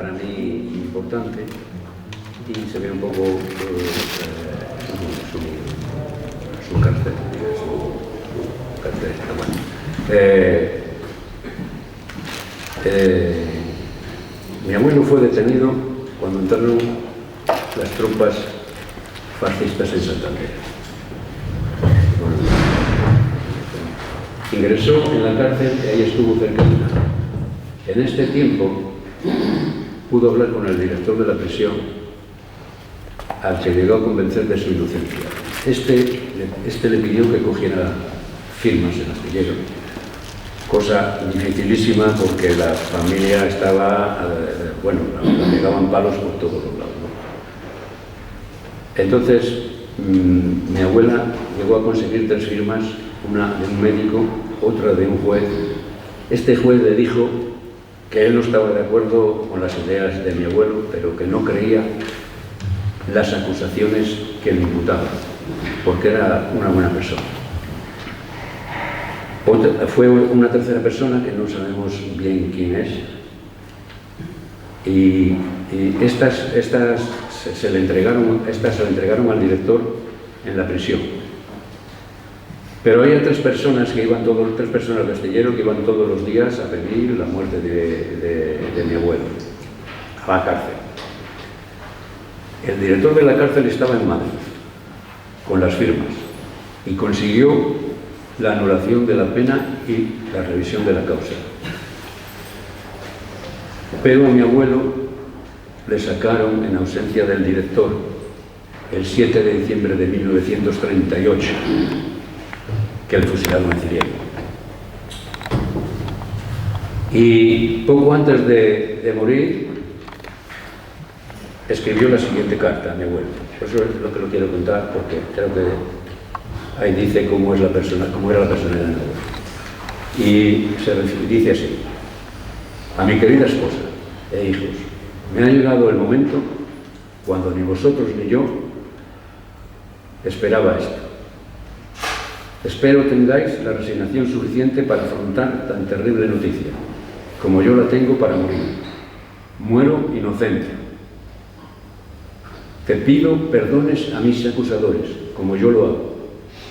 para mí importante y se ve un poco su cárcel, su característica. Bueno. Mi abuelo fue detenido cuando entraron las tropas fascistas en Santander. Bueno, ingresó en la cárcel y ahí estuvo cerca de un año. En este tiempo pudo hablar con el director de la prisión, al que llegó a convencer de su inocencia. Este le pidió que cogiera firmas en astillero, cosa dificilísima porque la familia estaba, bueno, le pegaban palos por todos los lados, ¿no? Entonces, mi abuela llegó a conseguir 3 firmas, una de un médico, otra de un juez. Este juez le dijo que él no estaba de acuerdo con las ideas de mi abuelo, pero que no creía las acusaciones que le imputaban, porque era una buena persona. Fue una tercera persona que no sabemos bien quién es, y estas se le entregaron al director en la prisión. Pero había 3 personas que iban todos, 3 personas de astillero que iban todos los días a pedir la muerte de mi abuelo a la cárcel. El director de la cárcel estaba en Madrid con las firmas y consiguió la anulación de la pena y la revisión de la causa. Pero a mi abuelo le sacaron en ausencia del director el 7 de diciembre de 1938, que el fusilaron en Ciriego. Y poco antes de morir, escribió la siguiente carta a mi abuelo. Por eso es lo que lo quiero contar, porque creo que ahí dice cómo era la personalidad de mi abuelo. Y dice así: a mi querida esposa e hijos, me ha llegado el momento cuando ni vosotros ni yo esperaba esto. Espero tengáis la resignación suficiente para afrontar tan terrible noticia, como yo la tengo para morir. Muero inocente. Te pido perdones a mis acusadores, como yo lo hago.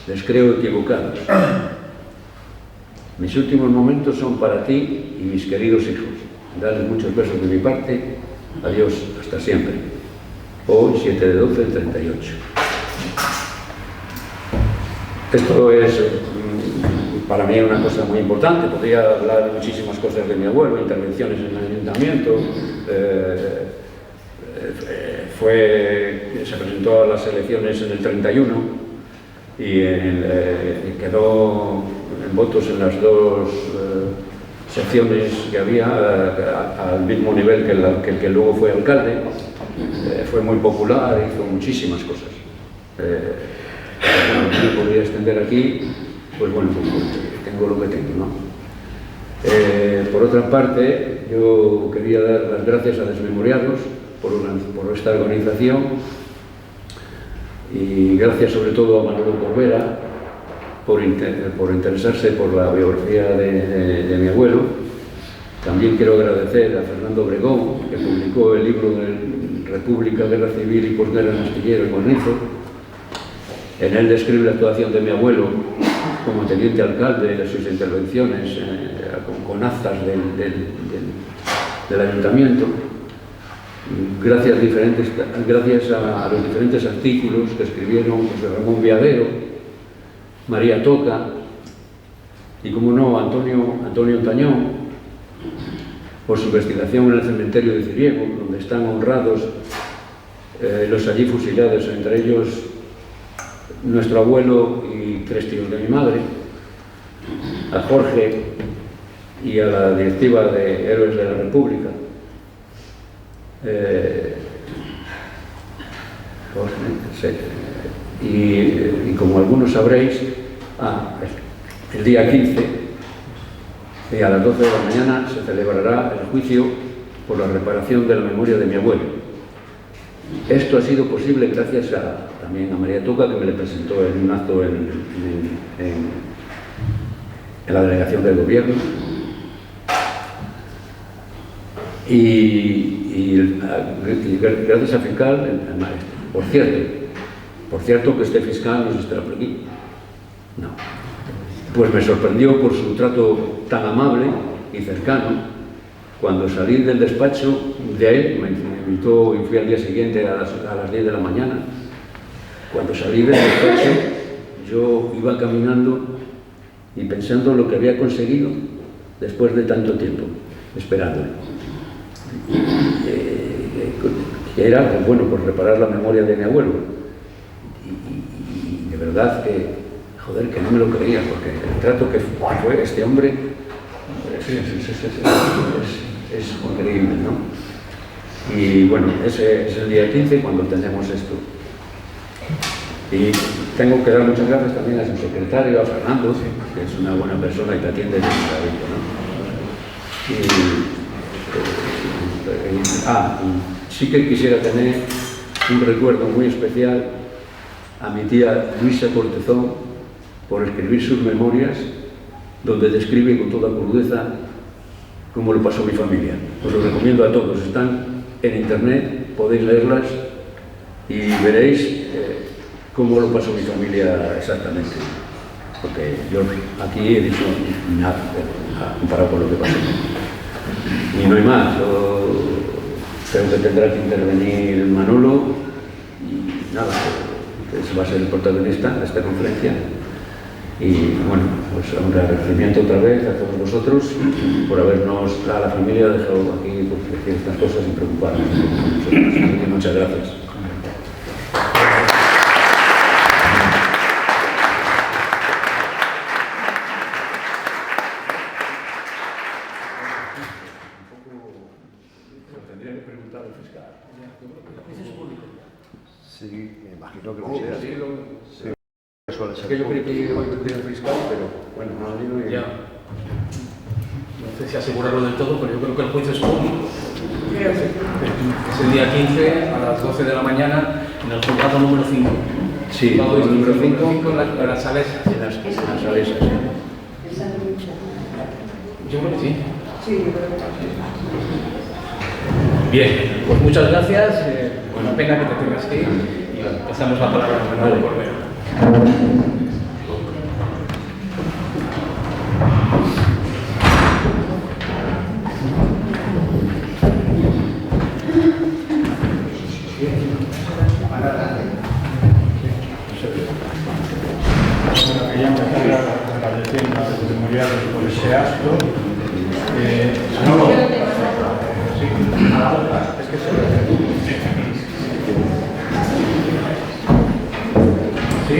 Les creo equivocados. Mis últimos momentos son para ti y mis queridos hijos. Dale muchos besos de mi parte. Adiós, hasta siempre. Hoy, 7 de 12 del 38. Esto es para mí una cosa muy importante. Podría hablar de muchísimas cosas de mi abuelo, intervenciones en el ayuntamiento. Se presentó a las elecciones en el 31 y quedó en votos en las 2 secciones que había, al mismo nivel que el que luego fue alcalde. Fue muy popular, hizo muchísimas cosas. No podría extender aquí, pues bueno, pues tengo lo que tengo, ¿no? Por otra parte, yo quería dar las gracias a Desmemoriados por esta organización, y gracias sobre todo a Manolo Corbera por interesarse por la biografía de mi abuelo. También quiero agradecer a Fernando Obregón, que publicó el libro de República, Guerra Civil y Posguerra en Astillero y Cornizo. En él describe la actuación de mi abuelo como teniente alcalde, de sus intervenciones con actas del ayuntamiento. Gracias a los diferentes artículos que escribieron José Ramón Viadero, María Toca y, como no, Antonio Tañón, por su investigación en el cementerio de Ciriego, donde están honrados los allí fusilados, entre ellos nuestro abuelo y 3 tíos de mi madre, a Jorge y a la directiva de Héroes de la República. Y como algunos sabréis, el día 15 y a las 12 de la mañana se celebrará el juicio por la reparación de la memoria de mi abuelo. Esto ha sido posible gracias también a María Toca, que me le presentó en un acto en la delegación del gobierno. Y gracias al fiscal, por cierto que este fiscal no estará por aquí. No. Pues me sorprendió por su trato tan amable y cercano. Cuando salí del despacho de él, me invitó y fui al día siguiente a las 10 de la mañana. Cuando salí del despacho, yo iba caminando y pensando lo que había conseguido después de tanto tiempo, esperándole. Que era, pues bueno, pues reparar la memoria de mi abuelo. Y de verdad que, joder, que no me lo creía, porque el trato que fue este hombre es increíble, ¿no? Y bueno, ese es el día 15 cuando tenemos esto. Y tengo que dar muchas gracias también a su secretario, a Fernando, que es una buena persona y te atiende de maravilla, ¿no? Y sí que quisiera tener un recuerdo muy especial a mi tía Luisa Cortezón por escribir sus memorias, donde describe con toda crudeza cómo lo pasó mi familia. Os lo recomiendo a todos, están en internet, podéis leerlas y veréis cómo lo pasó mi familia exactamente. Porque yo aquí he dicho nada comparado con lo que pasó. Y no hay más. Yo creo que tendrá que intervenir Manolo y nada, ese va a ser el protagonista de esta conferencia. Y bueno, pues un agradecimiento otra vez a todos vosotros por habernos, a la familia, dejado aquí pues, decir estas cosas y preocuparnos. Muchas gracias. Sí, me imagino que lo sea. Sí. Es que yo creí que iba a ir al fiscal, pero bueno, no ha venido y... Ya. No sé si asegurarlo del todo, pero yo creo que el juicio es público. Es el día 15 a las 12 de la mañana en el juzgado número 5. Sí, el número 5 en las Salesas. En las Salesas, sí. Yo creo que sí. Sí, yo creo que sí. Bien, pues muchas gracias. Una pena que te tengas que ir. Y pasamos la palabra a Manuel Cordero. Quería empezar agradeciendo a los memoriales por ese acto. Sí, a la otra, es que se lo sí.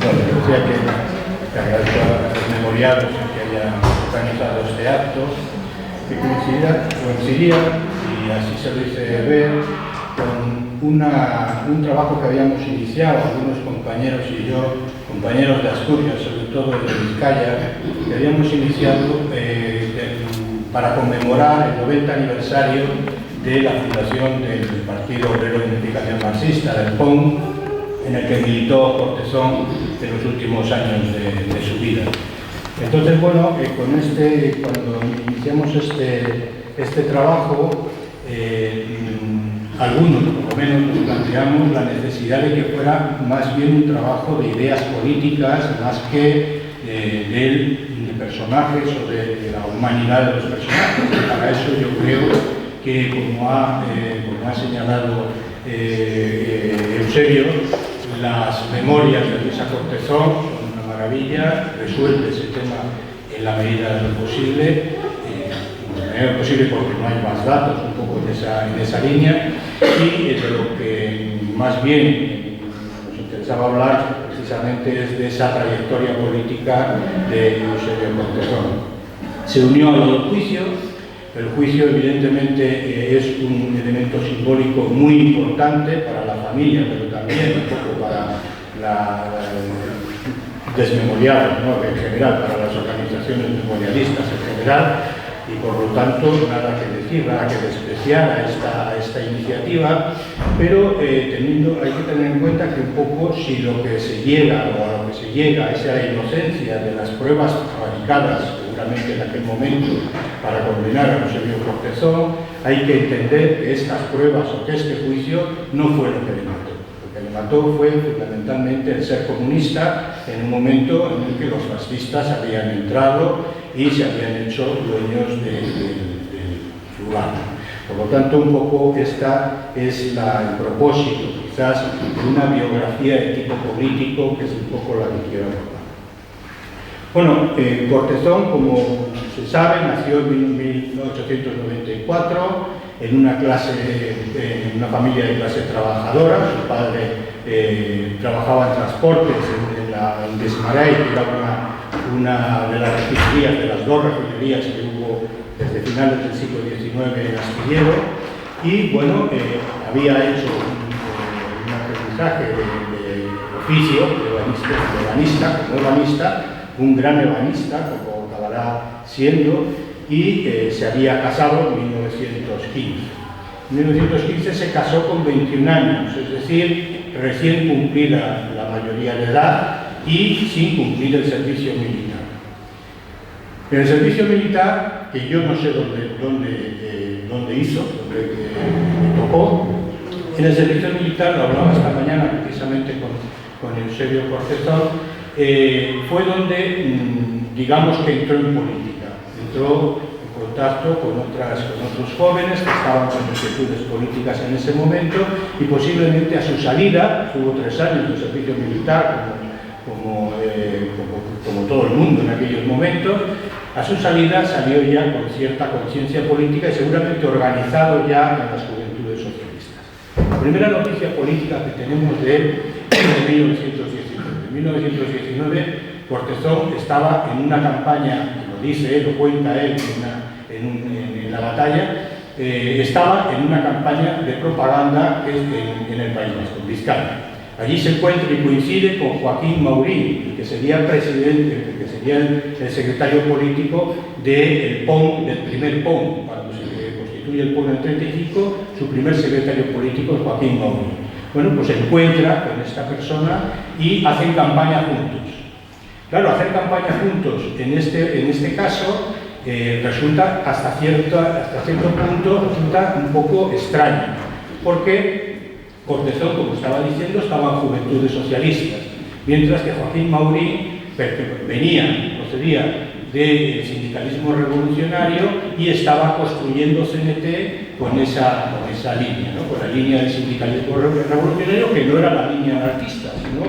Bueno, decía que agradezco a los memoriales que hayan organizado este acto, que coincidía, y así se lo hice ver, con un trabajo que habíamos iniciado, algunos compañeros y yo, compañeros de Asturias, sobre todo de Vizcaya, que habíamos iniciado para conmemorar el 90 aniversario de la fundación del Partido Obrero de Unificación Marxista, del POM, en el que militó Cortezón en los últimos años de su vida. Entonces, bueno, cuando iniciamos este trabajo, algunos, por lo menos, nos planteamos la necesidad de que fuera más bien un trabajo de ideas políticas, más que de personajes o de la humanidad de los personajes. Y para eso yo creo que, como ha señalado Eusebio, las memorias de Luisa Cortezón son una maravilla, resuelve ese tema en la medida de lo posible. Porque no hay más datos un poco en esa línea, y de lo que más bien nos interesaba hablar precisamente es de esa trayectoria política de Eusebio Cortezón. Se unió a lo del juicio. El juicio evidentemente es un elemento simbólico muy importante para la familia, pero también un poco para desmemoriados, ¿no? En general, para las organizaciones memorialistas en general. Y por lo tanto, nada que decir, nada que despreciar a esta iniciativa, pero hay que tener en cuenta que un poco si lo que se llega o a lo que se llega es a la inocencia de las pruebas fabricadas, seguramente en aquel momento para condenar a Eusebio Cortezón, hay que entender que estas pruebas o que este juicio no fue lo que le mató. Lo que le mató fue fundamentalmente el ser comunista en un momento en el que los fascistas habían entrado y se habían hecho dueños del lugar. Por lo tanto, un poco esta es el propósito, quizás, de una biografía de tipo político, que es un poco la que quiero abordar. Bueno, Cortezón, como se sabe, nació en 1894 en una familia de clase trabajadora. Su padre trabajaba en transportes en Desmarais, que era una de las refinerías, de las dos refinerías que hubo desde finales del siglo XIX en Astillero, y bueno, había hecho un aprendizaje de oficio, como ebanista, un gran ebanista, como acabará siendo, y se había casado en 1915. En 1915 se casó con 21 años, es decir, recién cumplida la mayoría de edad y sin cumplir el servicio militar. En el servicio militar, que yo no sé dónde hizo, dónde tocó, en el servicio militar, lo hablaba esta mañana precisamente con Eusebio Cortezón, fue donde, digamos que entró en política, entró en contacto con otros jóvenes que estaban con inquietudes políticas en ese momento, y posiblemente a su salida, tuvo 3 años de servicio militar, como todo el mundo en aquellos momentos, a su salida salió ya con cierta conciencia política y seguramente organizado ya en las juventudes socialistas. La primera noticia política que tenemos de él es de 1919. En 1919 Cortezón estaba en una campaña, lo dice él, lo cuenta él en la batalla, estaba en una campaña de propaganda en el País Vasco, en Vizcaya. Allí se encuentra y coincide con Joaquín Maurín, que sería presidente, que sería el secretario político del PON, del primer PON. Cuando se constituye el PON en el 35, su primer secretario político es Joaquín Maurín. Bueno, pues se encuentra con esta persona y hacen campaña juntos. Claro, hacer campaña juntos en este caso resulta hasta cierto punto resulta un poco extraño, porque Cortezón, como estaba diciendo, estaba en Juventudes Socialistas, mientras que Joaquín Maurín procedía del sindicalismo revolucionario y estaba construyendo CNT con esa línea, ¿no? Con la línea del sindicalismo revolucionario, que no era la línea anarquista, sino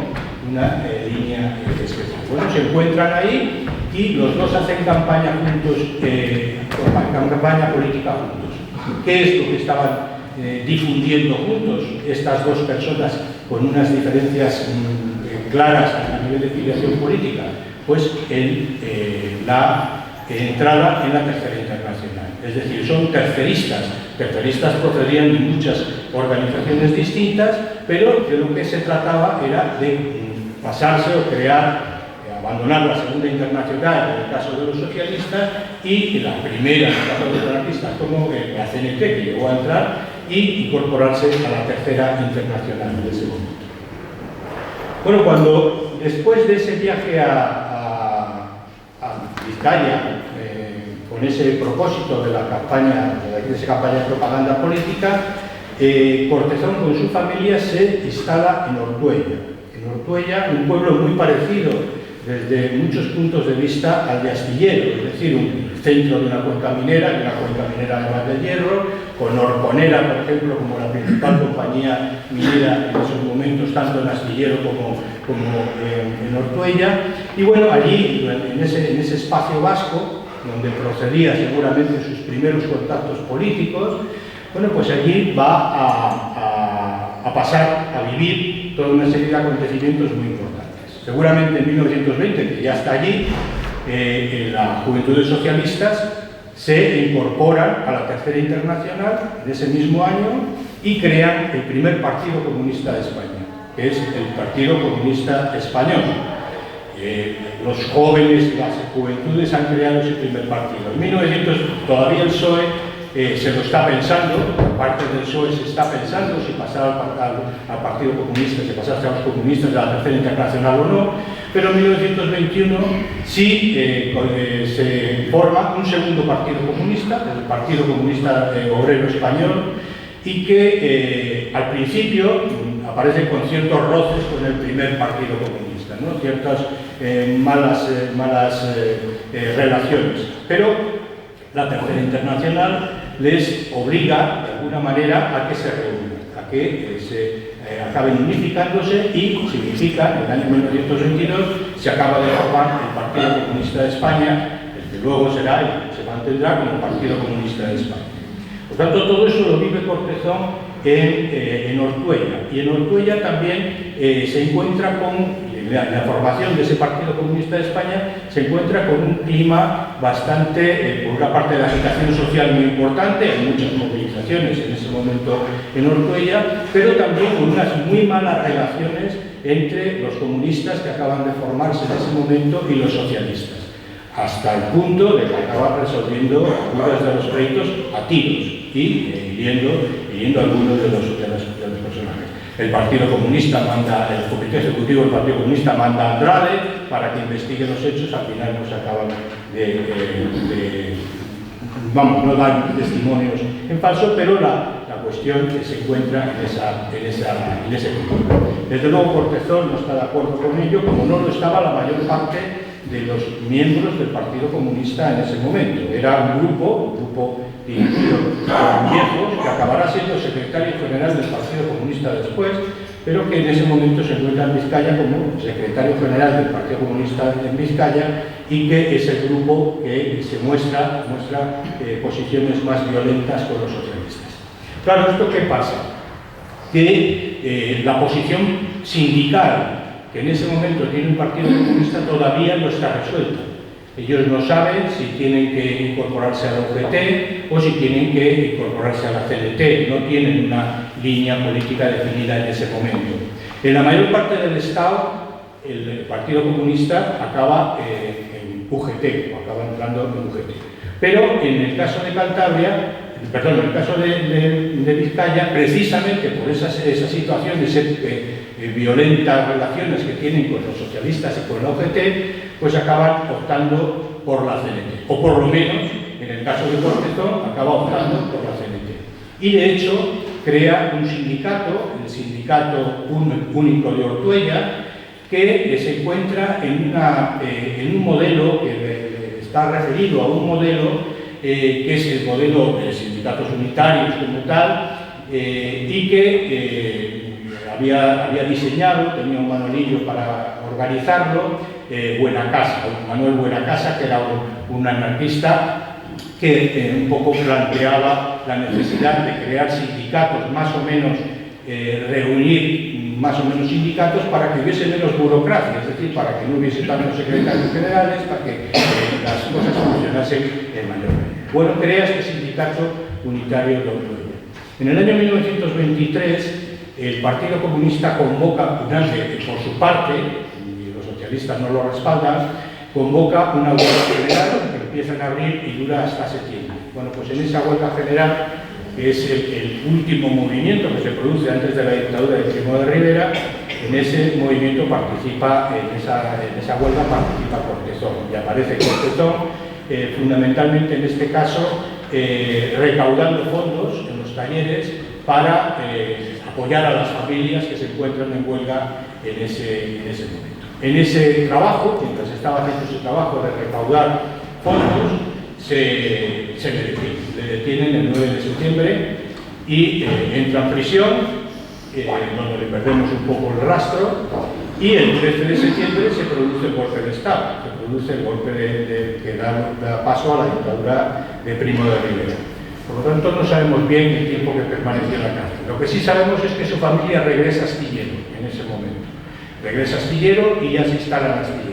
una línea especial. Bueno, se encuentran ahí y los dos hacen campaña juntos, campaña política juntos. ¿Qué es lo que estaban difundiendo juntos estas dos personas con unas diferencias claras a nivel de filiación política? Pues la entrada en la Tercera Internacional. Es decir, son terceristas. Terceristas procedían de muchas organizaciones distintas, pero de lo que se trataba era de pasarse o crear, abandonar la Segunda Internacional en el caso de los socialistas y la primera en el caso de los anarquistas, como la CNT, que llegó a entrar, y incorporarse a la Tercera Internacional de ese momento. Bueno, después de ese viaje a Vizcaya, con ese propósito de esa campaña de propaganda política, Cortezón con su familia se instala en Ortuella. En Ortuella, un pueblo muy parecido desde muchos puntos de vista al de Astillero, es decir, un centro de una cuenca minera además del hierro, con Orconera, por ejemplo, como la principal compañía minera en esos momentos, tanto en Astillero como en Ortuella. Y bueno, allí, en ese espacio vasco, donde procedía seguramente sus primeros contactos políticos, bueno, pues allí va a pasar a vivir toda una serie de acontecimientos muy importantes. Seguramente en 1920, que ya está allí, las Juventudes Socialistas se incorporan a la Tercera Internacional en ese mismo año y crean el primer Partido Comunista de España, que es el Partido Comunista Español. Los jóvenes, las juventudes han creado ese primer partido. En 1900 todavía el PSOE se lo está pensando, parte del PSOE se está pensando si pasar al Partido Comunista, si pasarse a los comunistas de la Tercera Internacional o no, pero en 1921 sí se forma un segundo partido comunista, el Partido Comunista Obrero Español, y que al principio aparece con ciertos roces con el primer partido comunista, ¿no? Ciertas malas relaciones. Pero la Tercera Internacional les obliga, de alguna manera, a que se reúnan, a que se acaben unificándose, y significa, en el año 1922, se acaba de formar el Partido Comunista de España, el que luego será y se mantendrá como Partido Comunista de España. Por tanto, todo eso lo vive Cortezón en Ortuella, y en Ortuella también se encuentra con la formación de ese Partido Comunista de España, se encuentra con un clima bastante, por una parte de agitación social muy importante, hay muchas movilizaciones en ese momento en Ortuella, pero también con unas muy malas relaciones entre los comunistas que acaban de formarse en ese momento y los socialistas, hasta el punto de que acaban resolviendo algunos de los pleitos a tiros y hiriendo a algunos de los personajes. El Partido Comunista manda, el Comité Ejecutivo del Partido Comunista manda a Andrade para que investigue los hechos, al final no se acaban no dan testimonios en falso, pero la cuestión que se encuentra en ese punto. Desde luego Cortezón no está de acuerdo con ello, como no lo estaba la mayor parte de los miembros del Partido Comunista en ese momento. Era un grupo dirigido por viejos, que acabará siendo secretario general del Partido Comunista después, pero que en ese momento se encuentra en Vizcaya como secretario general del Partido Comunista en Vizcaya, y que es el grupo que se muestra posiciones más violentas con los socialistas. Claro, ¿esto qué pasa? Que la posición sindical que en ese momento tiene un Partido Comunista todavía no está resuelta. Ellos no saben si tienen que incorporarse a la UGT o si tienen que incorporarse a la CNT, no tienen una línea política definida en ese momento. En la mayor parte del Estado, el Partido Comunista acaba en UGT, o acaba entrando en UGT. Pero en el caso de Cantabria, en el caso de Vizcaya, precisamente por esa situación de violentas relaciones que tienen con los socialistas y con la UGT, pues acaban optando por la CNT, o por lo menos, en el caso de Cortezón, acaba optando por la CNT. Y de hecho, crea un sindicato, el Sindicato Único de Ortuella, que se encuentra en un modelo que está referido a un modelo que es el modelo de sindicatos unitarios como tal, y que había diseñado, tenía un manualillo para organizarlo, Manuel Buenacasa, que era un anarquista que un poco planteaba la necesidad de crear sindicatos, más o menos reunir más o menos sindicatos para que hubiese menos burocracia, es decir, para que no hubiese tantos secretarios generales, para que las cosas funcionasen en mayor medida. Bueno, crea este sindicato unitario de Ortuella. En el año 1923, el Partido Comunista convoca, por su parte, y los socialistas no lo respaldan, convoca una huelga general que empieza en abril y dura hasta septiembre. Bueno, pues en esa huelga general, que es el último movimiento que se produce antes de la dictadura de Primo de Rivera, en ese movimiento participa, en esa huelga participa Cortezón, y aparece Cortezón fundamentalmente en este caso recaudando fondos en los talleres para apoyar a las familias que se encuentran en huelga en ese momento. En ese trabajo, mientras estaba haciendo ese trabajo de recaudar fondos, le detienen el 9 de septiembre y entra en prisión, donde le perdemos un poco el rastro, y el 13 de septiembre se produce el golpe de Estado, se produce el golpe que da paso a la dictadura de Primo de Rivera. Por lo tanto, no sabemos bien el tiempo que permaneció en la cárcel. Lo que sí sabemos es que su familia regresa a Astillero en ese momento. Regresa a Astillero y ya se instala en Astillero.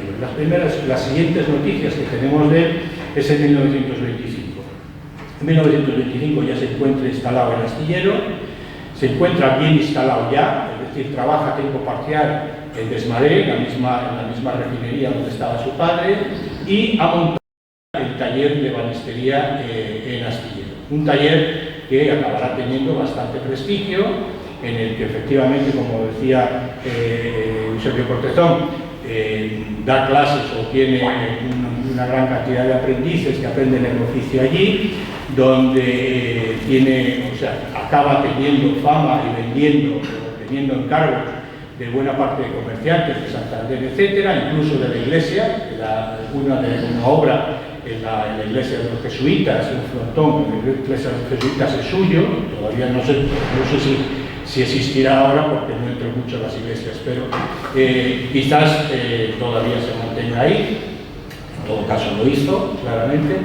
Las siguientes noticias que tenemos de él es en 1925. En 1925 ya se encuentra instalado en Astillero, se encuentra bien instalado ya, es decir, trabaja a tiempo parcial en Desmaré, en la misma refinería donde estaba su padre, y ha montado el taller de banistería en Astillero. Un taller que acabará teniendo bastante prestigio, en el que efectivamente, como decía Eusebio Cortezón, da clases o tiene una gran cantidad de aprendices que aprenden el oficio allí, donde acaba teniendo fama y vendiendo, teniendo encargos de buena parte de comerciantes de Santander, etcétera, incluso de la iglesia, una obra en la iglesia de los jesuitas, un frontón en la iglesia de los jesuitas es suyo, todavía no sé si existirá ahora porque no entro mucho en las iglesias, pero quizás todavía se mantenga ahí, en todo caso lo hizo, claramente,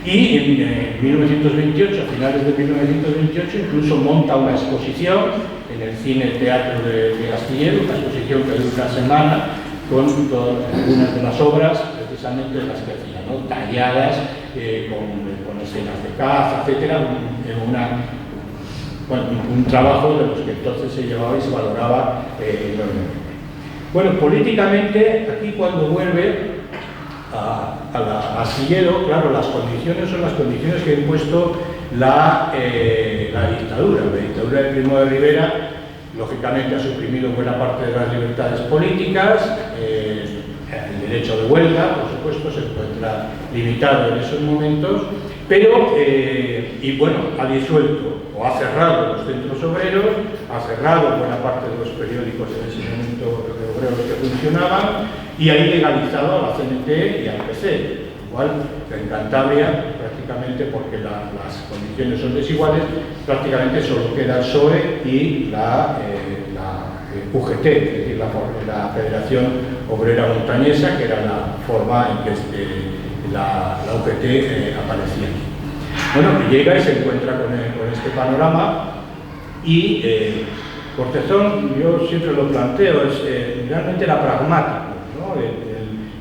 y en 1928, a finales de 1928, incluso monta una exposición en el Cine Teatro de Astillero, una exposición que dura una semana, con algunas de las obras, precisamente las que hacía, ¿no? Talladas, con escenas de caza, etc. Un trabajo de los que entonces se llevaba y se valoraba enormemente. Bueno, políticamente, aquí cuando vuelve a Astillero, claro, las condiciones son las condiciones que ha impuesto la dictadura. La dictadura de Primo de Rivera, lógicamente, ha suprimido buena parte de las libertades políticas, el derecho de huelga, por supuesto, se encuentra limitado en esos momentos, pero, ha disuelto o ha cerrado los centros obreros, ha cerrado buena parte de los periódicos en ese momento obreros que funcionaban y ha ilegalizado a la CNT y al PC. Igual en Cantabria, prácticamente porque las condiciones son desiguales, prácticamente solo queda el PSOE y la UGT, es decir, la Federación Obrera Montañesa, que era la forma en que la UGT aparecía aquí. Bueno, llega y se encuentra con este panorama y Cortezón, yo siempre lo planteo, realmente era pragmático, ¿no?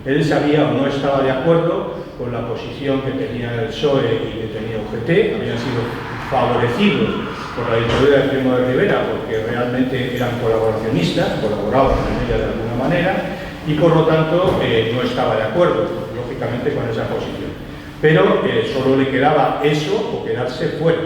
Él sabía o no estaba de acuerdo con la posición que tenía el PSOE y que tenía UGT, habían sido favorecidos por la dictadura de Primo de Rivera porque realmente eran colaboracionistas, colaboraban con ella de alguna manera y por lo tanto no estaba de acuerdo, lógicamente, con esa posición. Pero solo le quedaba eso o quedarse fuera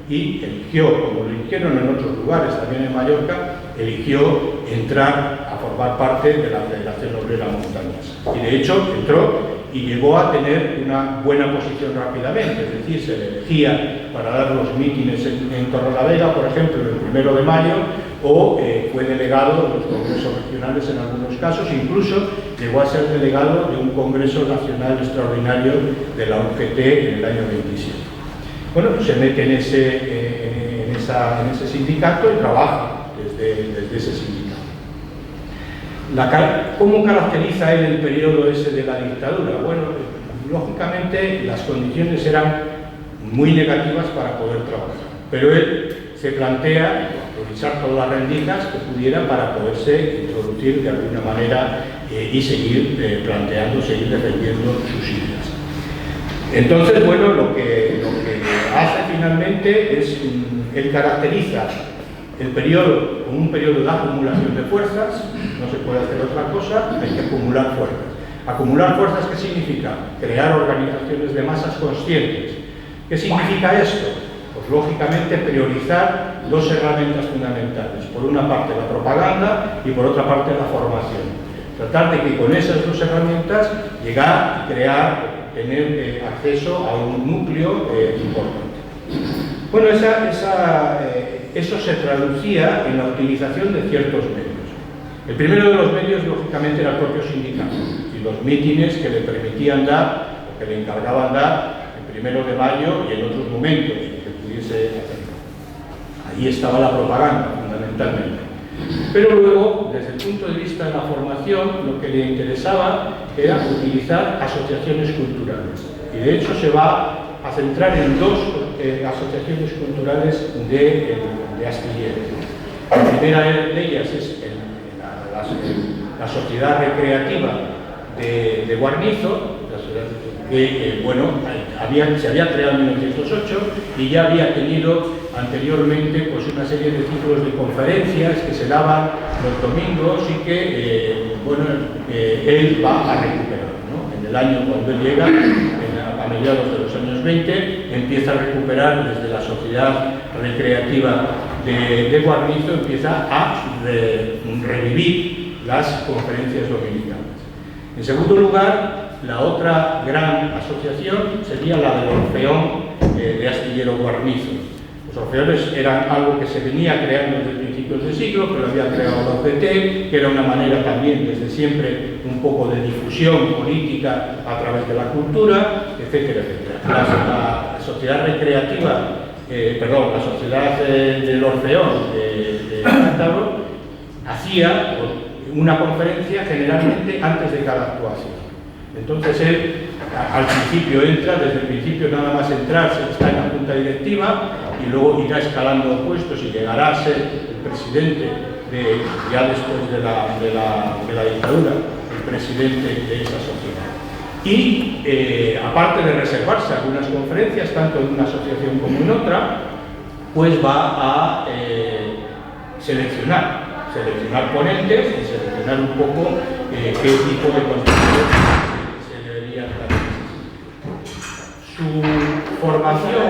y eligió, como lo eligieron en otros lugares, también en Mallorca, eligió entrar a formar parte de la Federación Obrera Montañesa. Y de hecho entró y llegó a tener una buena posición rápidamente, es decir, se le elegía para dar los mítines en Torrelavega, por ejemplo, el 1 de mayo, o fue delegado de los congresos regionales en algunos casos, incluso llegó a ser delegado de un congreso nacional extraordinario de la UGT en el año 27. Bueno, se mete en ese sindicato y trabaja desde ese sindicato. ¿Cómo caracteriza él el periodo ese de la dictadura? Bueno, lógicamente las condiciones eran muy negativas para poder trabajar, pero él se plantea aprovechar todas las rendijas que pudiera para poderse introducir de alguna manera y seguir seguir defendiendo sus ideas. Entonces, bueno, lo que hace finalmente es, él caracteriza el periodo como un periodo de acumulación de fuerzas, no se puede hacer otra cosa, hay que acumular fuerzas. ¿Acumular fuerzas qué significa? Crear organizaciones de masas conscientes. ¿Qué significa esto? Pues lógicamente priorizar dos herramientas fundamentales. Por una parte la propaganda y por otra parte la formación. Tratar de que con esas dos herramientas llegar a crear, tener acceso a un núcleo importante. Bueno, eso se traducía en la utilización de ciertos medios. El primero de los medios, lógicamente, era el propio sindicato y los mítines que le permitían dar, o que le encargaban dar, el 1 de mayo y en otros momentos que pudiese hacerlo. Ahí estaba la propaganda, fundamentalmente. Pero luego, desde el punto de vista de la formación, lo que le interesaba era utilizar asociaciones culturales. Y de hecho se va a centrar en dos asociaciones culturales de Astillero. La primera de ellas es la Sociedad Recreativa de Guarnizo, que se había creado en 1908 y ya había tenido anteriormente pues, una serie de ciclos de conferencias que se daban los domingos y que él va a recuperar, ¿no? En el año cuando él llega, a mediados de los años 20, empieza a recuperar desde la Sociedad Recreativa de Guarnizo, empieza a revivir las conferencias dominicales. En segundo lugar, la otra gran asociación sería la del Orfeón de Astillero Guarnizo. Los orfeones eran algo que se venía creando desde principios del siglo, que lo había creado la UGT, que era una manera también desde siempre un poco de difusión política a través de la cultura, etcétera, etcétera. La sociedad recreativa, la sociedad del Orfeón de Cántabro hacía una conferencia generalmente antes de cada actuación. Entonces él al principio entra, desde el principio nada más entrar está en la junta directiva y luego irá escalando puestos y llegará a ser el presidente ya después de la dictadura, el presidente de esa sociedad. Y aparte de reservarse algunas conferencias, tanto en una asociación como en otra, pues va a seleccionar ponentes y seleccionar un poco qué tipo de contenido se debería dar. Su formación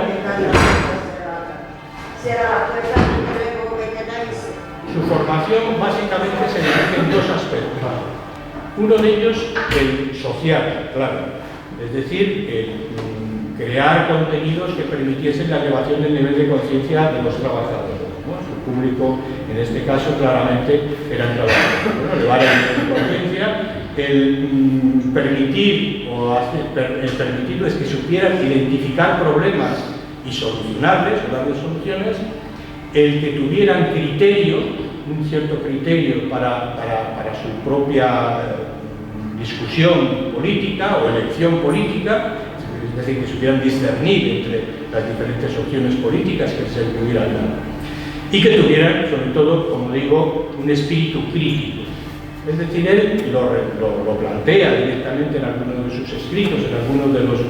básicamente se divide en dos aspectos. Uno de ellos, el social, claro, es decir, crear contenidos que permitiesen la elevación del nivel de conciencia de los trabajadores. Su público, en este caso, claramente eran trabajadores. Bueno, elevar el nivel de conciencia, el permitirles que supieran identificar problemas y solucionarles, o darles soluciones, el que tuvieran criterio, un cierto criterio para su propia discusión política o elección política, es decir, que supieran discernir entre las diferentes opciones políticas que se pudieran dar. Y que tuvieran, sobre todo, como digo, un espíritu crítico. Es decir, él lo plantea directamente en algunos de sus escritos, en algunos de los...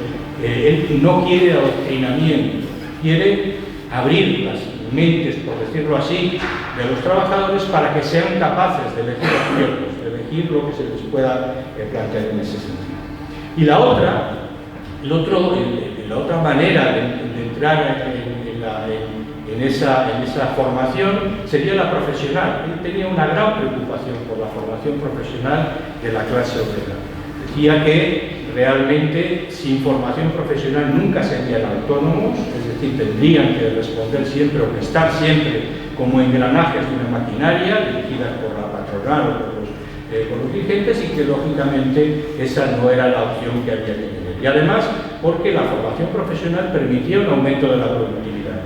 él no quiere adoctrinamiento, quiere abrir las mentes, por decirlo así, de los trabajadores para que sean capaces de elegir opciones, de elegir lo que se les pueda plantear en ese sentido. Y la otra manera de entrar en esa formación sería la profesional. Él tenía una gran preocupación por la formación profesional de la clase obrera. Decía que realmente sin formación profesional nunca serían autónomos, es decir, tendrían que responder siempre o que estar siempre como engranajes de una maquinaria dirigidas por la patronal o por los dirigentes, y que lógicamente esa no era la opción que había que tener. Y además porque la formación profesional permitía un aumento de la productividad.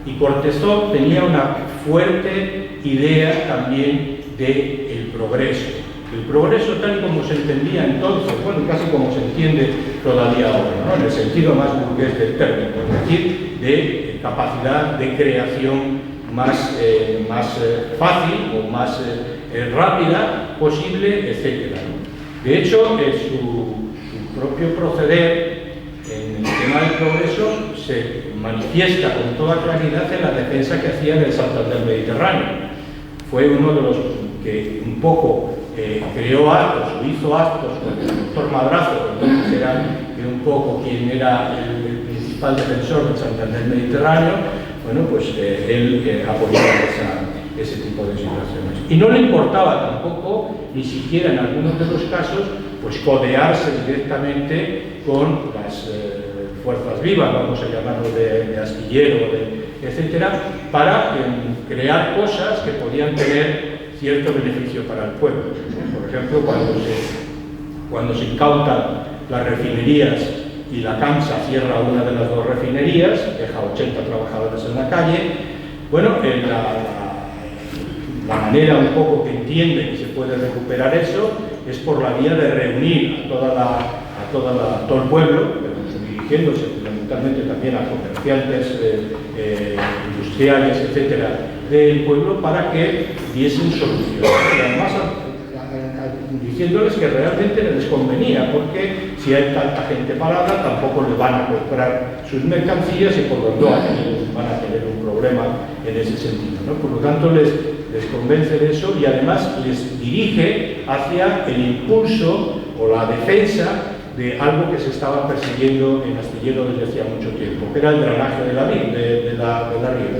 Y Cortezón tenía una fuerte idea también del progreso. El progreso tal y como se entendía entonces, bueno, casi como se entiende todavía ahora, ¿no? En el sentido más burgués del término, es decir, de capacidad de creación más fácil o más rápida posible, etc. De hecho, su propio proceder en el tema del progreso se manifiesta con toda claridad en la defensa que hacía del Santander Mediterráneo. Fue uno de los que un poco creó actos o hizo actos con el doctor Madrazo, que entonces era un poco quien era el principal defensor del Santander Mediterráneo. Bueno, pues él apoyaba ese tipo de situaciones. Y no le importaba tampoco, ni siquiera en algunos de los casos, pues codearse directamente con las fuerzas vivas, vamos a llamarlo de astillero, etcétera, para crear cosas que podían tener cierto beneficio para el pueblo. Por ejemplo, cuando se incautan las refinerías y la CAMSA cierra una de las dos refinerías, deja 80 trabajadores en la calle, bueno, la manera un poco que entiende que se puede recuperar eso es por la vía de reunir a todo el pueblo, dirigiéndose fundamentalmente también a comerciantes industriales, etcétera, del pueblo, para que diesen soluciones. Y además diciéndoles que realmente les convenía, porque si hay tanta gente parada tampoco le van a comprar sus mercancías y por lo tanto van a tener un problema en ese sentido, ¿no? Por lo tanto les convence de eso y además les dirige hacia el impulso o la defensa de algo que se estaba persiguiendo en Astillero desde hacía mucho tiempo, que era el drenaje de la ría, el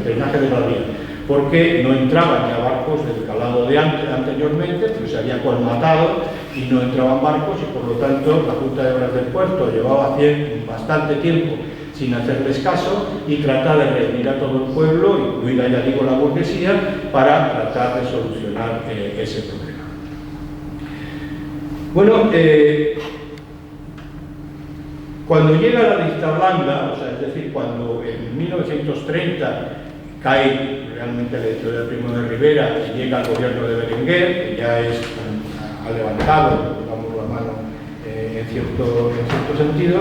drenaje de la ría, porque no entraban ya barcos del calado de anteriormente, pues se había colmatado y no entraban barcos, y por lo tanto la Junta de Obras del Puerto llevaba bastante tiempo sin hacerles caso y tratar de reunir a todo el pueblo, incluida, ya digo, la burguesía, para tratar de solucionar ese problema. Bueno, cuando llega la lista blanda, o sea, es decir, cuando en 1930 cae realmente la dictadura de Primo de Rivera y llega al gobierno de Berenguer, que ya ha levantado, digamos, la mano en cierto sentido,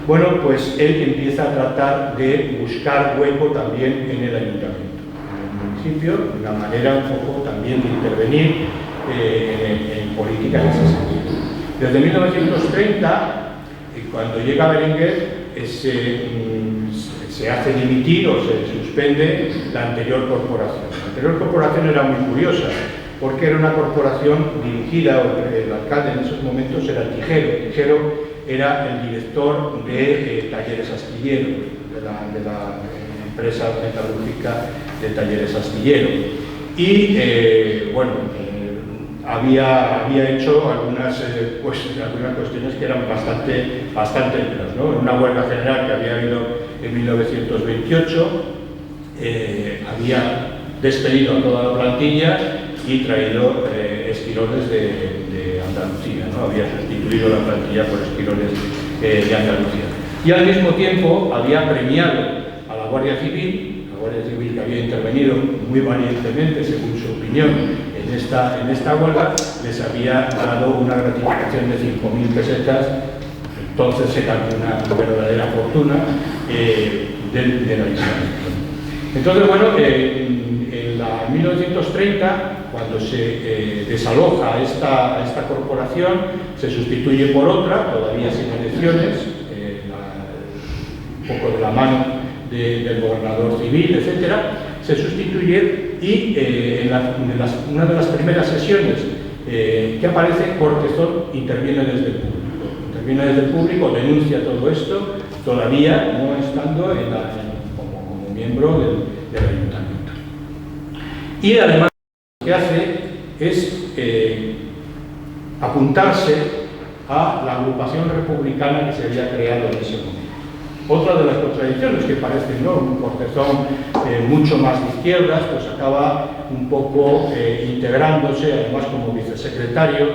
bueno, pues él empieza a tratar de buscar hueco también en el ayuntamiento, en el municipio, de una manera un poco también de intervenir en política en ese sentido. Desde 1930, cuando llega Berenguer, se hace dimitir o se suspende la anterior corporación. La anterior corporación era muy curiosa, porque era una corporación dirigida, el alcalde en esos momentos era Tijero. Tijero era el director de Talleres Astillero, de la empresa metalúrgica de Talleres Astillero. Y bueno, había hecho algunas cuestiones que eran bastante duras, ¿no? En una huelga general que había habido en 1928, había despedido a toda la plantilla y traído esquiroles de Andalucía, ¿no? Había sustituido la plantilla por esquiroles de Andalucía. Y al mismo tiempo había premiado a la Guardia Civil que había intervenido muy valientemente, según su opinión, en esta huelga, les había dado una gratificación de 5.000 pesetas, entonces era una verdadera fortuna del ayuntamiento. Entonces, bueno, en la 1930, cuando se desaloja esta corporación, se sustituye por otra, todavía sin elecciones, un poco de la mano del gobernador civil, etcétera, se sustituye y en una de las primeras sesiones que aparece, Cortezón interviene desde el público. Interviene desde el público, denuncia todo esto, todavía no estando como miembro del ayuntamiento. Y además lo que hace es apuntarse a la agrupación republicana que se había creado en ese momento. Otra de las contradicciones que parecen, ¿no?, un Cortezón mucho más de izquierdas, pues acaba un poco integrándose, además como vicesecretario,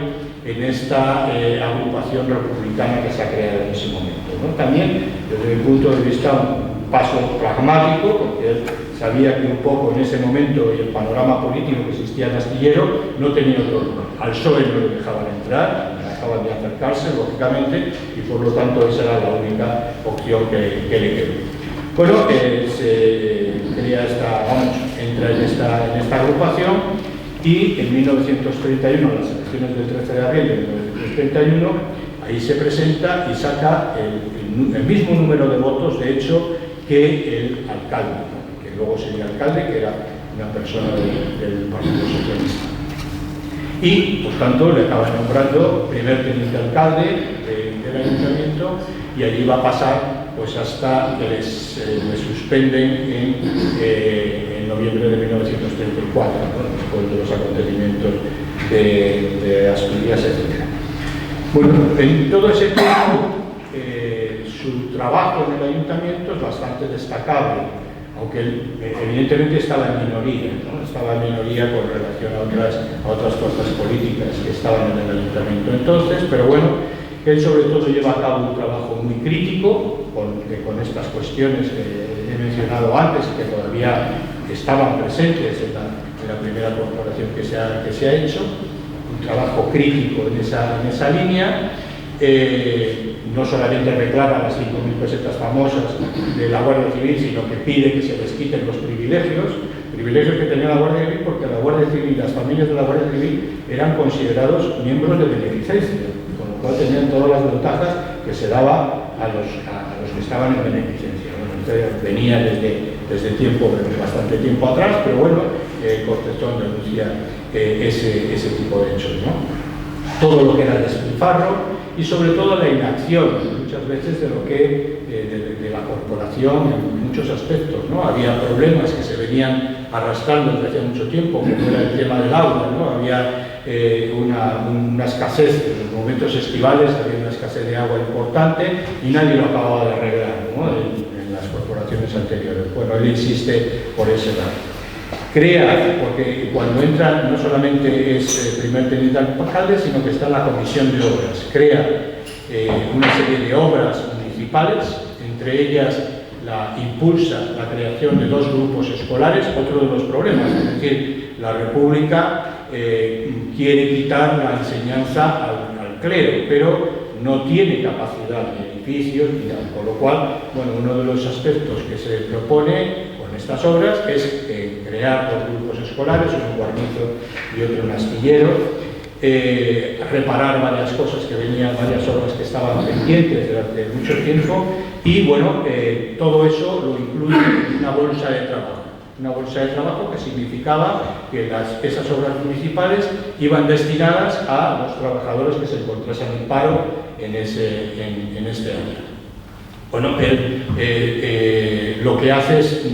en esta agrupación republicana que se ha creado en ese momento, ¿no? También, desde mi punto de vista, un paso pragmático, porque él sabía que un poco en ese momento y el panorama político que existía en Astillero no tenía otro lugar. Al PSOE no le dejaban entrar, no dejaban de acercarse, lógicamente, y por lo tanto esa era la única opción que le quedó. Bueno, se crea entra en esta agrupación y en 1931, las elecciones del 13 de abril de 1931, ahí se presenta y saca el mismo número de votos, de hecho, que el alcalde, ¿no?, que luego sería alcalde, que era una persona del Partido Socialista. Y, por tanto, le acaban nombrando primer teniente alcalde del ayuntamiento, y allí va a pasar pues hasta que les suspenden en noviembre de 1934, ¿no?, después de los acontecimientos de Asturias, etc. Bueno, en todo ese tiempo su trabajo en el ayuntamiento es bastante destacable, aunque evidentemente estaba en minoría, ¿no? Estaba en minoría con relación a otras fuerzas políticas que estaban en el ayuntamiento entonces, pero bueno, él sobre todo lleva a cabo un trabajo muy crítico con estas cuestiones que he mencionado antes y que todavía estaban presentes en la primera corporación que se ha hecho, un trabajo crítico en esa línea. No solamente reclama las 5.000 pesetas famosas de la Guardia Civil, sino que pide que se les quiten los privilegios que tenía la Guardia Civil, porque la Guardia Civil, las familias de la Guardia Civil eran considerados miembros de beneficencia, con lo cual tenían todas las ventajas que se daba a los que estaban en beneficencia. Bueno, entonces venía desde bastante tiempo atrás, pero bueno, Cortezón denuncia ese tipo de hechos, ¿no? Todo lo que era despilfarro y sobre todo la inacción, muchas veces, de la corporación en muchos aspectos, ¿no? Había problemas que se venían arrastrando desde hace mucho tiempo, como era el tema del agua, ¿no? Había una escasez, en los momentos estivales había una escasez de agua importante y nadie lo acababa de arreglar, ¿no? en las corporaciones anteriores. Bueno, él insiste por ese lado. Crea, porque cuando entra no solamente es primer teniente alcalde, sino que está en la comisión de obras. Crea una serie de obras municipales, entre ellas impulsa la creación de 2 grupos escolares, otro de los problemas, es decir, la República quiere quitar la enseñanza al clero, pero no tiene capacidad de edificios y tal, con lo cual, bueno, uno de los aspectos que se propone con estas obras es crear 2 grupos escolares, uno un guarnizo y otro un astillero, reparar varias cosas que venían, varias obras que estaban pendientes durante mucho tiempo y, bueno, todo eso lo incluye en una bolsa de trabajo. Una bolsa de trabajo que significaba que esas obras municipales iban destinadas a los trabajadores que se encontrasen en paro en este año. Bueno, él lo que hace es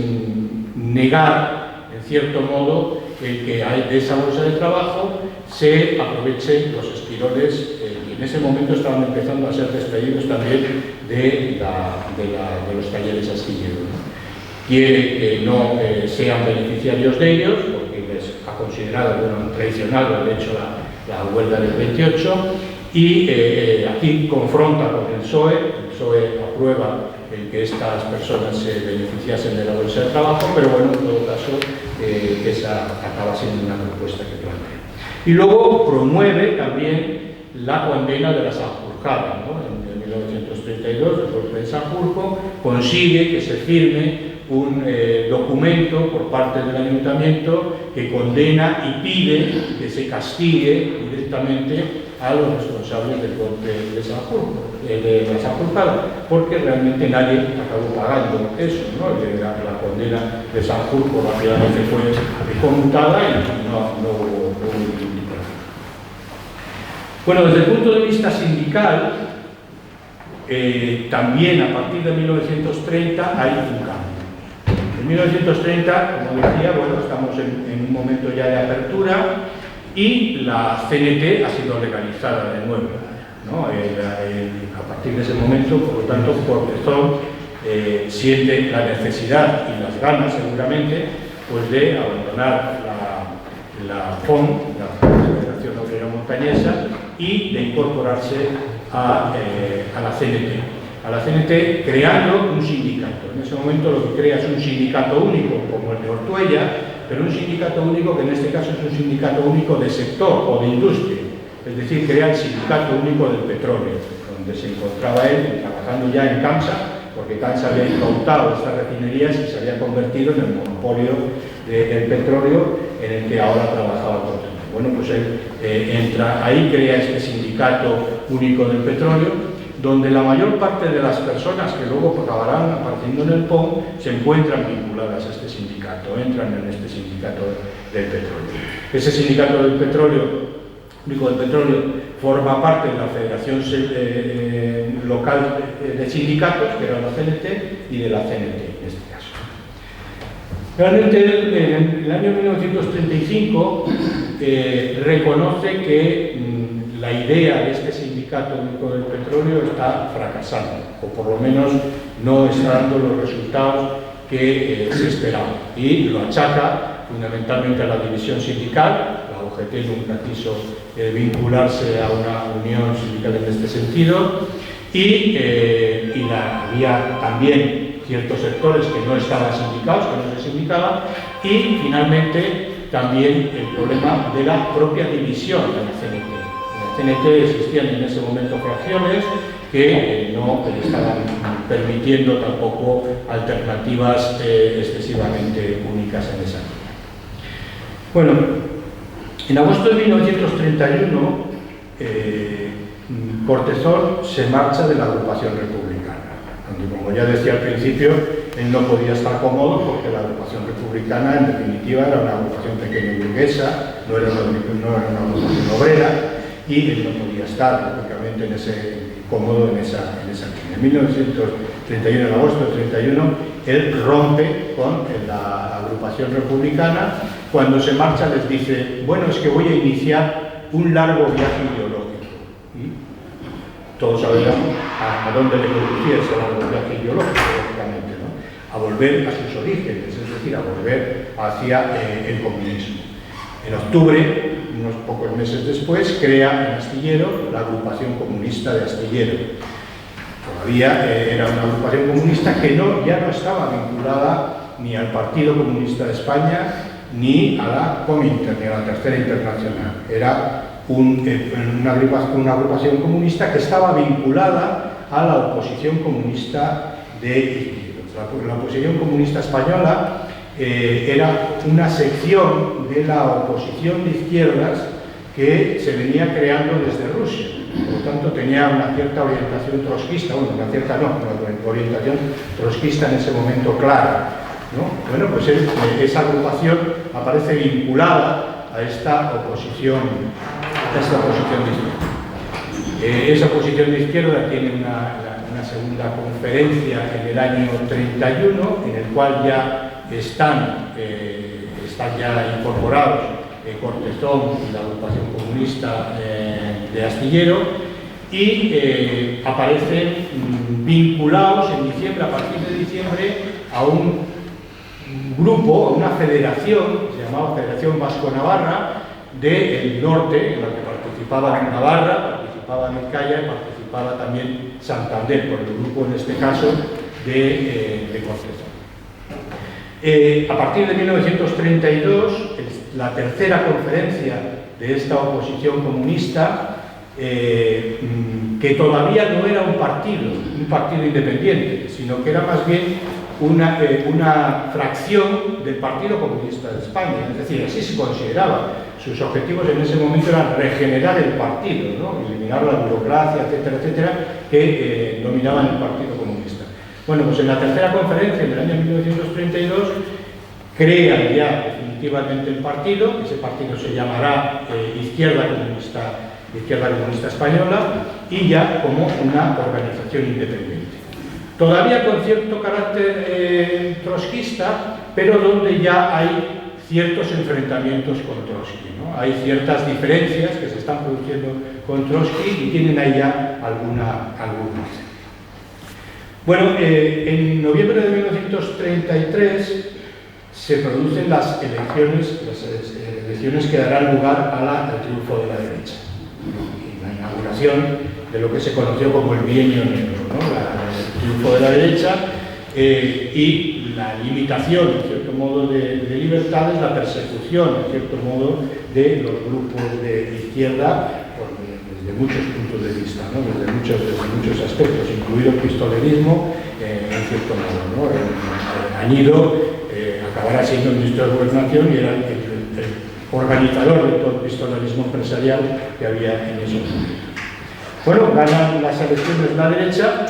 negar, en cierto modo, el que de esa bolsa de trabajo se aprovechen los esquiroles y en ese momento estaban empezando a ser despedidos también de los talleres astilleros, ¿no? Quiere que no sean beneficiarios de ellos, porque les ha considerado, bueno, traicionado, de hecho, la huelga del 28, y aquí confronta con el PSOE aprueba el que estas personas se beneficiasen de la bolsa de trabajo, pero bueno, en todo caso, esa acaba siendo una propuesta que plantea. Y luego promueve también la condena de la Sanjurjada, ¿no? En 1932, el golpe de Sanjurjo consigue que se firme un documento por parte del ayuntamiento que condena y pide que se castigue directamente a los responsables del golpe de la Sanjurjada, porque realmente nadie acabó pagando eso, ¿no? La condena de Sanjurjo rápidamente fue conmutada y no hubo vindicación. Bueno, desde el punto de vista sindical, también a partir de 1930 hay un cambio. En 1930, como decía, bueno, estamos en un momento ya de apertura y la CNT ha sido legalizada de nuevo, ¿no? A partir de ese momento, por lo tanto, Cortezón siente la necesidad y las ganas, seguramente, pues de abandonar la FON, la Federación Obrera Montañesa, y de incorporarse a la CNT. A la CNT creando un sindicato. En ese momento lo que crea es un sindicato único, como el de Ortuella, pero un sindicato único que en este caso es un sindicato único de sector o de industria. Es decir, crea el sindicato único del petróleo, donde se encontraba él trabajando ya en CAMSA, porque CAMSA había incautado estas refinerías y se había convertido en el monopolio del petróleo en el que ahora trabajaba Cortezón. Bueno, pues él entra ahí, crea este sindicato único del petróleo, donde la mayor parte de las personas que luego acabarán apareciendo en el PON se encuentran vinculadas a este sindicato, entran en este sindicato del petróleo. Ese sindicato del petróleo, único del petróleo, forma parte de la Federación Local de Sindicatos, que era la CNT, y de la CNT en este caso. Realmente, en el año 1935, reconoce que la idea de este sindicato único del petróleo está fracasando, o por lo menos no está dando los resultados que se esperaban, y lo achaca fundamentalmente a la división sindical. La UGT nunca quiso vincularse a una unión sindical en este sentido, y había también ciertos sectores que no estaban sindicados, que no se sindicaban, y finalmente también el problema de la propia división de la CNT. En la CNT existían en ese momento fracciones que no estaban permitiendo tampoco alternativas excesivamente únicas en esa línea. Bueno, en agosto de 1931, Cortezón se marcha de la agrupación republicana, donde, como ya decía al principio, él no podía estar cómodo porque la agrupación republicana, en definitiva, era una agrupación pequeña y burguesa, no era una agrupación obrera, y él no podía estar, lógicamente, cómodo en esa línea. En 1931, en agosto del 31, él rompe con la agrupación republicana. Cuando se marcha les dice, bueno, es que voy a iniciar un largo viaje ideológico. Y todos sabemos a dónde le conducía ese largo viaje ideológico, lógicamente, ¿no? A volver a sus orígenes, es decir, a volver hacia el comunismo. En octubre, unos pocos meses después, crea en Astillero la agrupación comunista de Astillero. Todavía era una agrupación comunista que ya no estaba vinculada ni al Partido Comunista de España ni a la Comintern, ni a la Tercera Internacional. Era una agrupación comunista que estaba vinculada a la oposición comunista de izquierdas. La oposición comunista española era una sección de la oposición de izquierdas que se venía creando desde Rusia. Por lo tanto, tenía una cierta orientación trotskista, bueno, una cierta no, una orientación trotskista en ese momento clara, ¿no? Bueno, pues esa agrupación aparece vinculada a esta oposición de izquierda. Esa oposición de izquierda tiene una segunda conferencia en el año 31, en el cual ya están ya incorporados Cortezón y la agrupación comunista de Astillero, y aparecen vinculados en diciembre, a partir de diciembre, a un grupo, a una federación, se llamaba Federación Vasco-Navarra, del norte, en la que participaba Navarra, participaba Vizcaya y participaba también Santander, por el grupo, en este caso, de Cortezón. A partir de 1932, la tercera conferencia de esta oposición comunista, que todavía no era un partido independiente, sino que era más bien una fracción del Partido Comunista de España, es decir, así se consideraba. Sus objetivos en ese momento eran regenerar el partido, ¿no? Eliminar la burocracia, etcétera, etcétera, que dominaban el Partido Comunista. Bueno, pues en la tercera conferencia, en el año 1932, crean ya definitivamente el partido. Ese partido se llamará Izquierda Comunista Española, y ya como una organización independiente. Todavía con cierto carácter trotskista, pero donde ya hay ciertos enfrentamientos con Trotsky, ¿no? Hay ciertas diferencias que se están produciendo con Trotsky y tienen ahí ya alguna. Bueno, en noviembre de 1933 se producen las elecciones que darán lugar al triunfo de la derecha, y la inauguración de lo que se conoció como el bienio negro, ¿no? El triunfo de la derecha y la limitación, en cierto modo, de libertades, la persecución, en cierto modo, de los grupos de izquierda, desde muchos puntos de vista, ¿no? desde muchos aspectos, incluido el pistolerismo, en cierto modo, ¿no? Añido acabará siendo el ministro de Gobernación y era el organizador de todo el pistolerismo empresarial que había en esos momentos. Bueno, ganan las elecciones la derecha.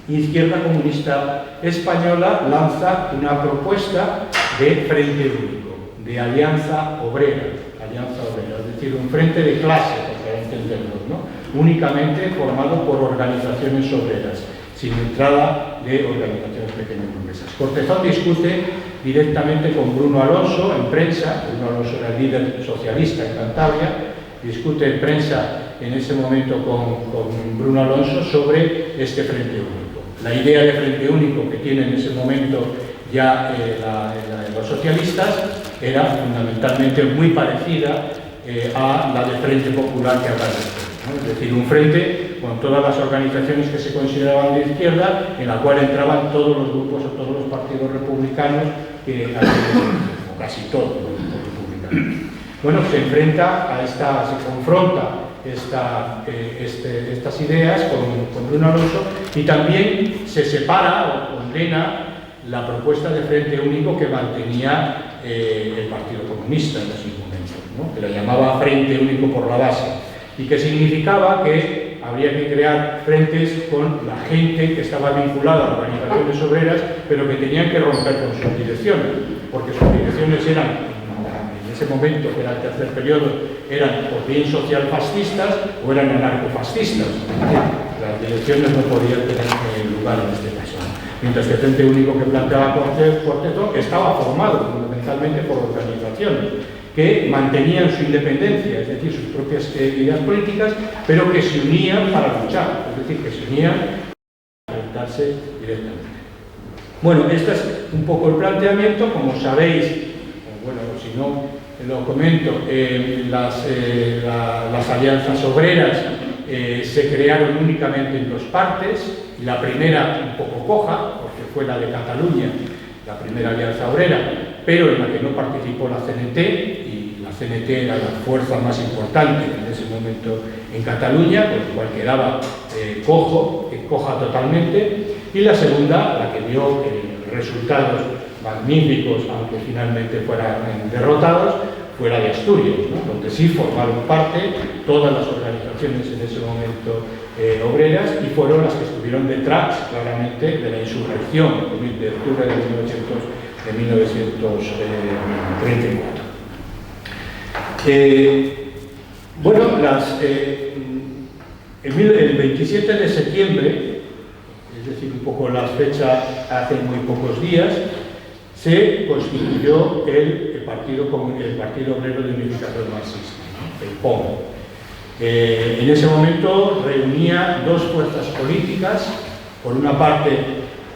Izquierda Comunista Española lanza una propuesta de frente único, de alianza obrera, es decir, un frente de clase, para entendernos, ¿no? Únicamente formado por organizaciones obreras, sin entrada de organizaciones pequeñas burguesas. Cortezón discute directamente con Bruno Alonso en prensa. Bruno Alonso era el líder socialista en Cantabria, discute en prensa en ese momento con Bruno Alonso sobre este frente único. La idea de frente único que tienen en ese momento ya los socialistas era fundamentalmente muy parecida a la del Frente Popular que habrá después, ¿no? Es decir, un frente con todas las organizaciones que se consideraban de izquierda, en la cual entraban todos los grupos o todos los partidos republicanos o casi todos los grupos republicanos. Bueno, se confronta estas ideas con Bruno Alonso, y también se separa o condena la propuesta de frente único que mantenía el Partido Comunista en ese momento, ¿no? Que lo llamaba Frente Único por la Base, y que significaba que habría que crear frentes con la gente que estaba vinculada a organizaciones obreras, pero que tenían que romper con sus direcciones, porque sus direcciones eran, en ese momento, que era el tercer periodo, eran o bien socialfascistas o eran anarcofascistas. las elecciones no podían tener lugar en este caso. Mientras que el Frente Único que planteaba Cuarteto estaba formado fundamentalmente por organizaciones que mantenían su independencia, es decir, sus propias ideas políticas, pero que se unían para luchar, es decir, que se unían para enfrentarse directamente. Bueno, este es un poco el planteamiento. Como sabéis, bueno, si no lo comento, las alianzas obreras se crearon únicamente en dos partes. La primera un poco coja, porque fue la de Cataluña, la primera alianza obrera, pero en la que no participó la CNT, y la CNT era la fuerza más importante en ese momento en Cataluña, con lo cual quedaba coja totalmente. Y la segunda, la que dio resultados magníficos, aunque finalmente fueran derrotados, fue la de Asturias, ¿no? Donde sí formaron parte todas las organizaciones en ese momento obreras, y fueron las que estuvieron detrás, claramente, de la insurrección de octubre de 1934. Bueno, el 27 de septiembre, es decir, un poco las fechas hace muy pocos días, se constituyó el Partido Obrero de Unificación Marxista, el POM. En ese momento reunía dos fuerzas políticas, por una parte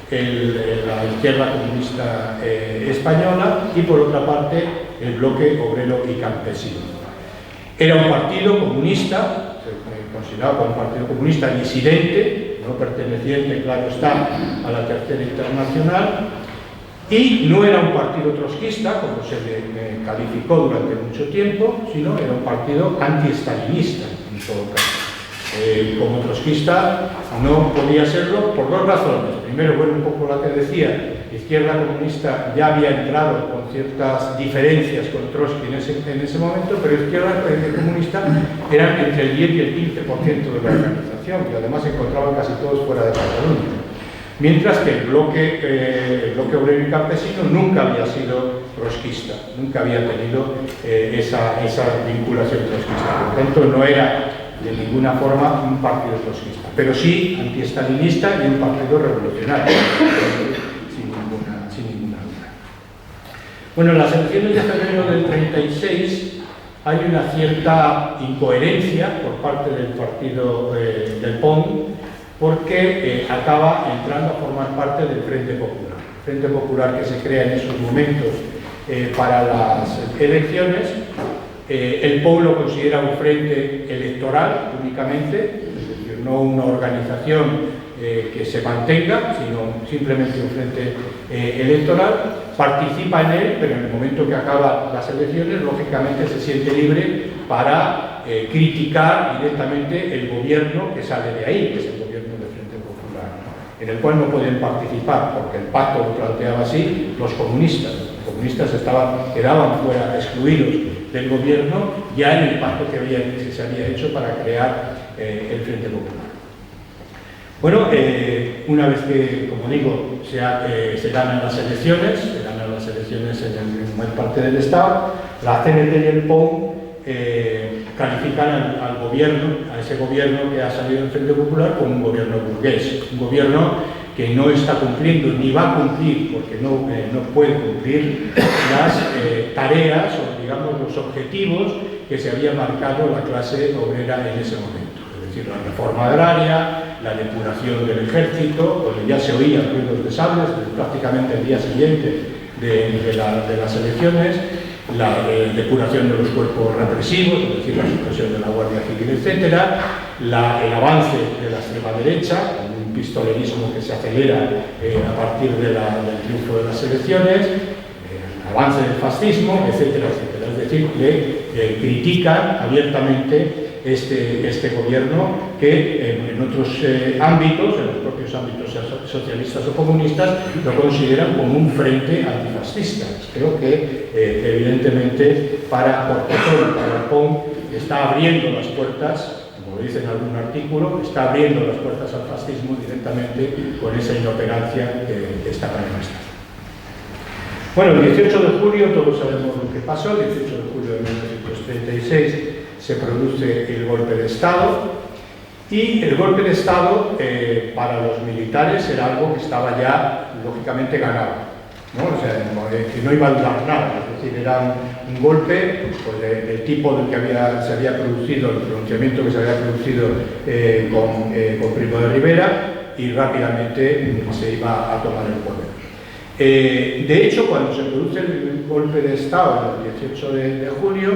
la izquierda comunista española y por otra parte el bloque obrero y campesino. Era un partido comunista, se consideraba como un partido comunista disidente, no perteneciente, claro está, a la Tercera Internacional, y no era un partido trotskista, como se le calificó durante mucho tiempo, sino era un partido anti-estalinista, en todo caso. Como trotskista no podía serlo por dos razones. Primero, bueno, un poco la que decía, la izquierda comunista ya había entrado con ciertas diferencias con Trotsky en ese momento, pero la izquierda comunista era entre el 10 y el 15% de la organización, y además se encontraban casi todos fuera de Cataluña. Mientras que el bloque obrero y campesino nunca había sido trotskista, nunca había tenido esa vinculación trotskista. Por tanto, no era de ninguna forma un partido trotskista, pero sí antiestalinista y un partido revolucionario, sin ninguna duda. Bueno, en las elecciones de febrero del 36 hay una cierta incoherencia por parte del partido del POM, porque acaba entrando a formar parte del Frente Popular. El Frente Popular que se crea en esos momentos para las elecciones. El POM lo considera un frente electoral únicamente, es decir, no una organización que se mantenga, sino simplemente un frente electoral. Participa en él, pero en el momento que acaban las elecciones, lógicamente se siente libre para criticar directamente el gobierno que sale de ahí, que es el gobierno del Frente Popular, ¿no? En el cual no pueden participar, porque el pacto lo planteaba así, los comunistas. Los comunistas quedaban fuera, excluidos del gobierno, ya en el pacto que se había hecho para crear el Frente Popular. Bueno, una vez que, como digo, se ganan las elecciones, en buena parte del Estado, la CNT y el POM califican al gobierno, a ese gobierno que ha salido del Frente Popular, como un gobierno burgués, un gobierno que no está cumpliendo ni va a cumplir, porque no puede cumplir las tareas o, digamos, los objetivos que se había marcado la clase obrera en ese momento. Es decir, la reforma agraria, la depuración del ejército, donde ya se oían ruidos de sables prácticamente el día siguiente de las elecciones, la depuración de los cuerpos represivos, es decir, la supresión de la Guardia Civil, etc., el avance de la extrema derecha, un pistolerismo que se acelera a partir del triunfo de las elecciones, el avance del fascismo, etcétera, etcétera. Es decir, que critican abiertamente este gobierno que en otros ámbitos, en los propios ámbitos socialistas o comunistas, lo consideran como un frente antifascista. Creo que evidentemente para el POM está abriendo las puertas, como dice en algún artículo, está abriendo las puertas al fascismo directamente con esa inoperancia que está manifestando. Bueno, el 18 de julio, todos sabemos lo que pasó. El 18 de julio de 1936 se produce el golpe de Estado Y el golpe de Estado para los militares era algo que estaba ya lógicamente ganado, ¿no? O sea, que no iba a durar nada, es decir, era un golpe pues, del tipo del que se había producido, el pronunciamiento que se había producido con Primo de Rivera, y rápidamente se iba a tomar el poder. De hecho, cuando se produce el golpe de Estado el 18 de julio,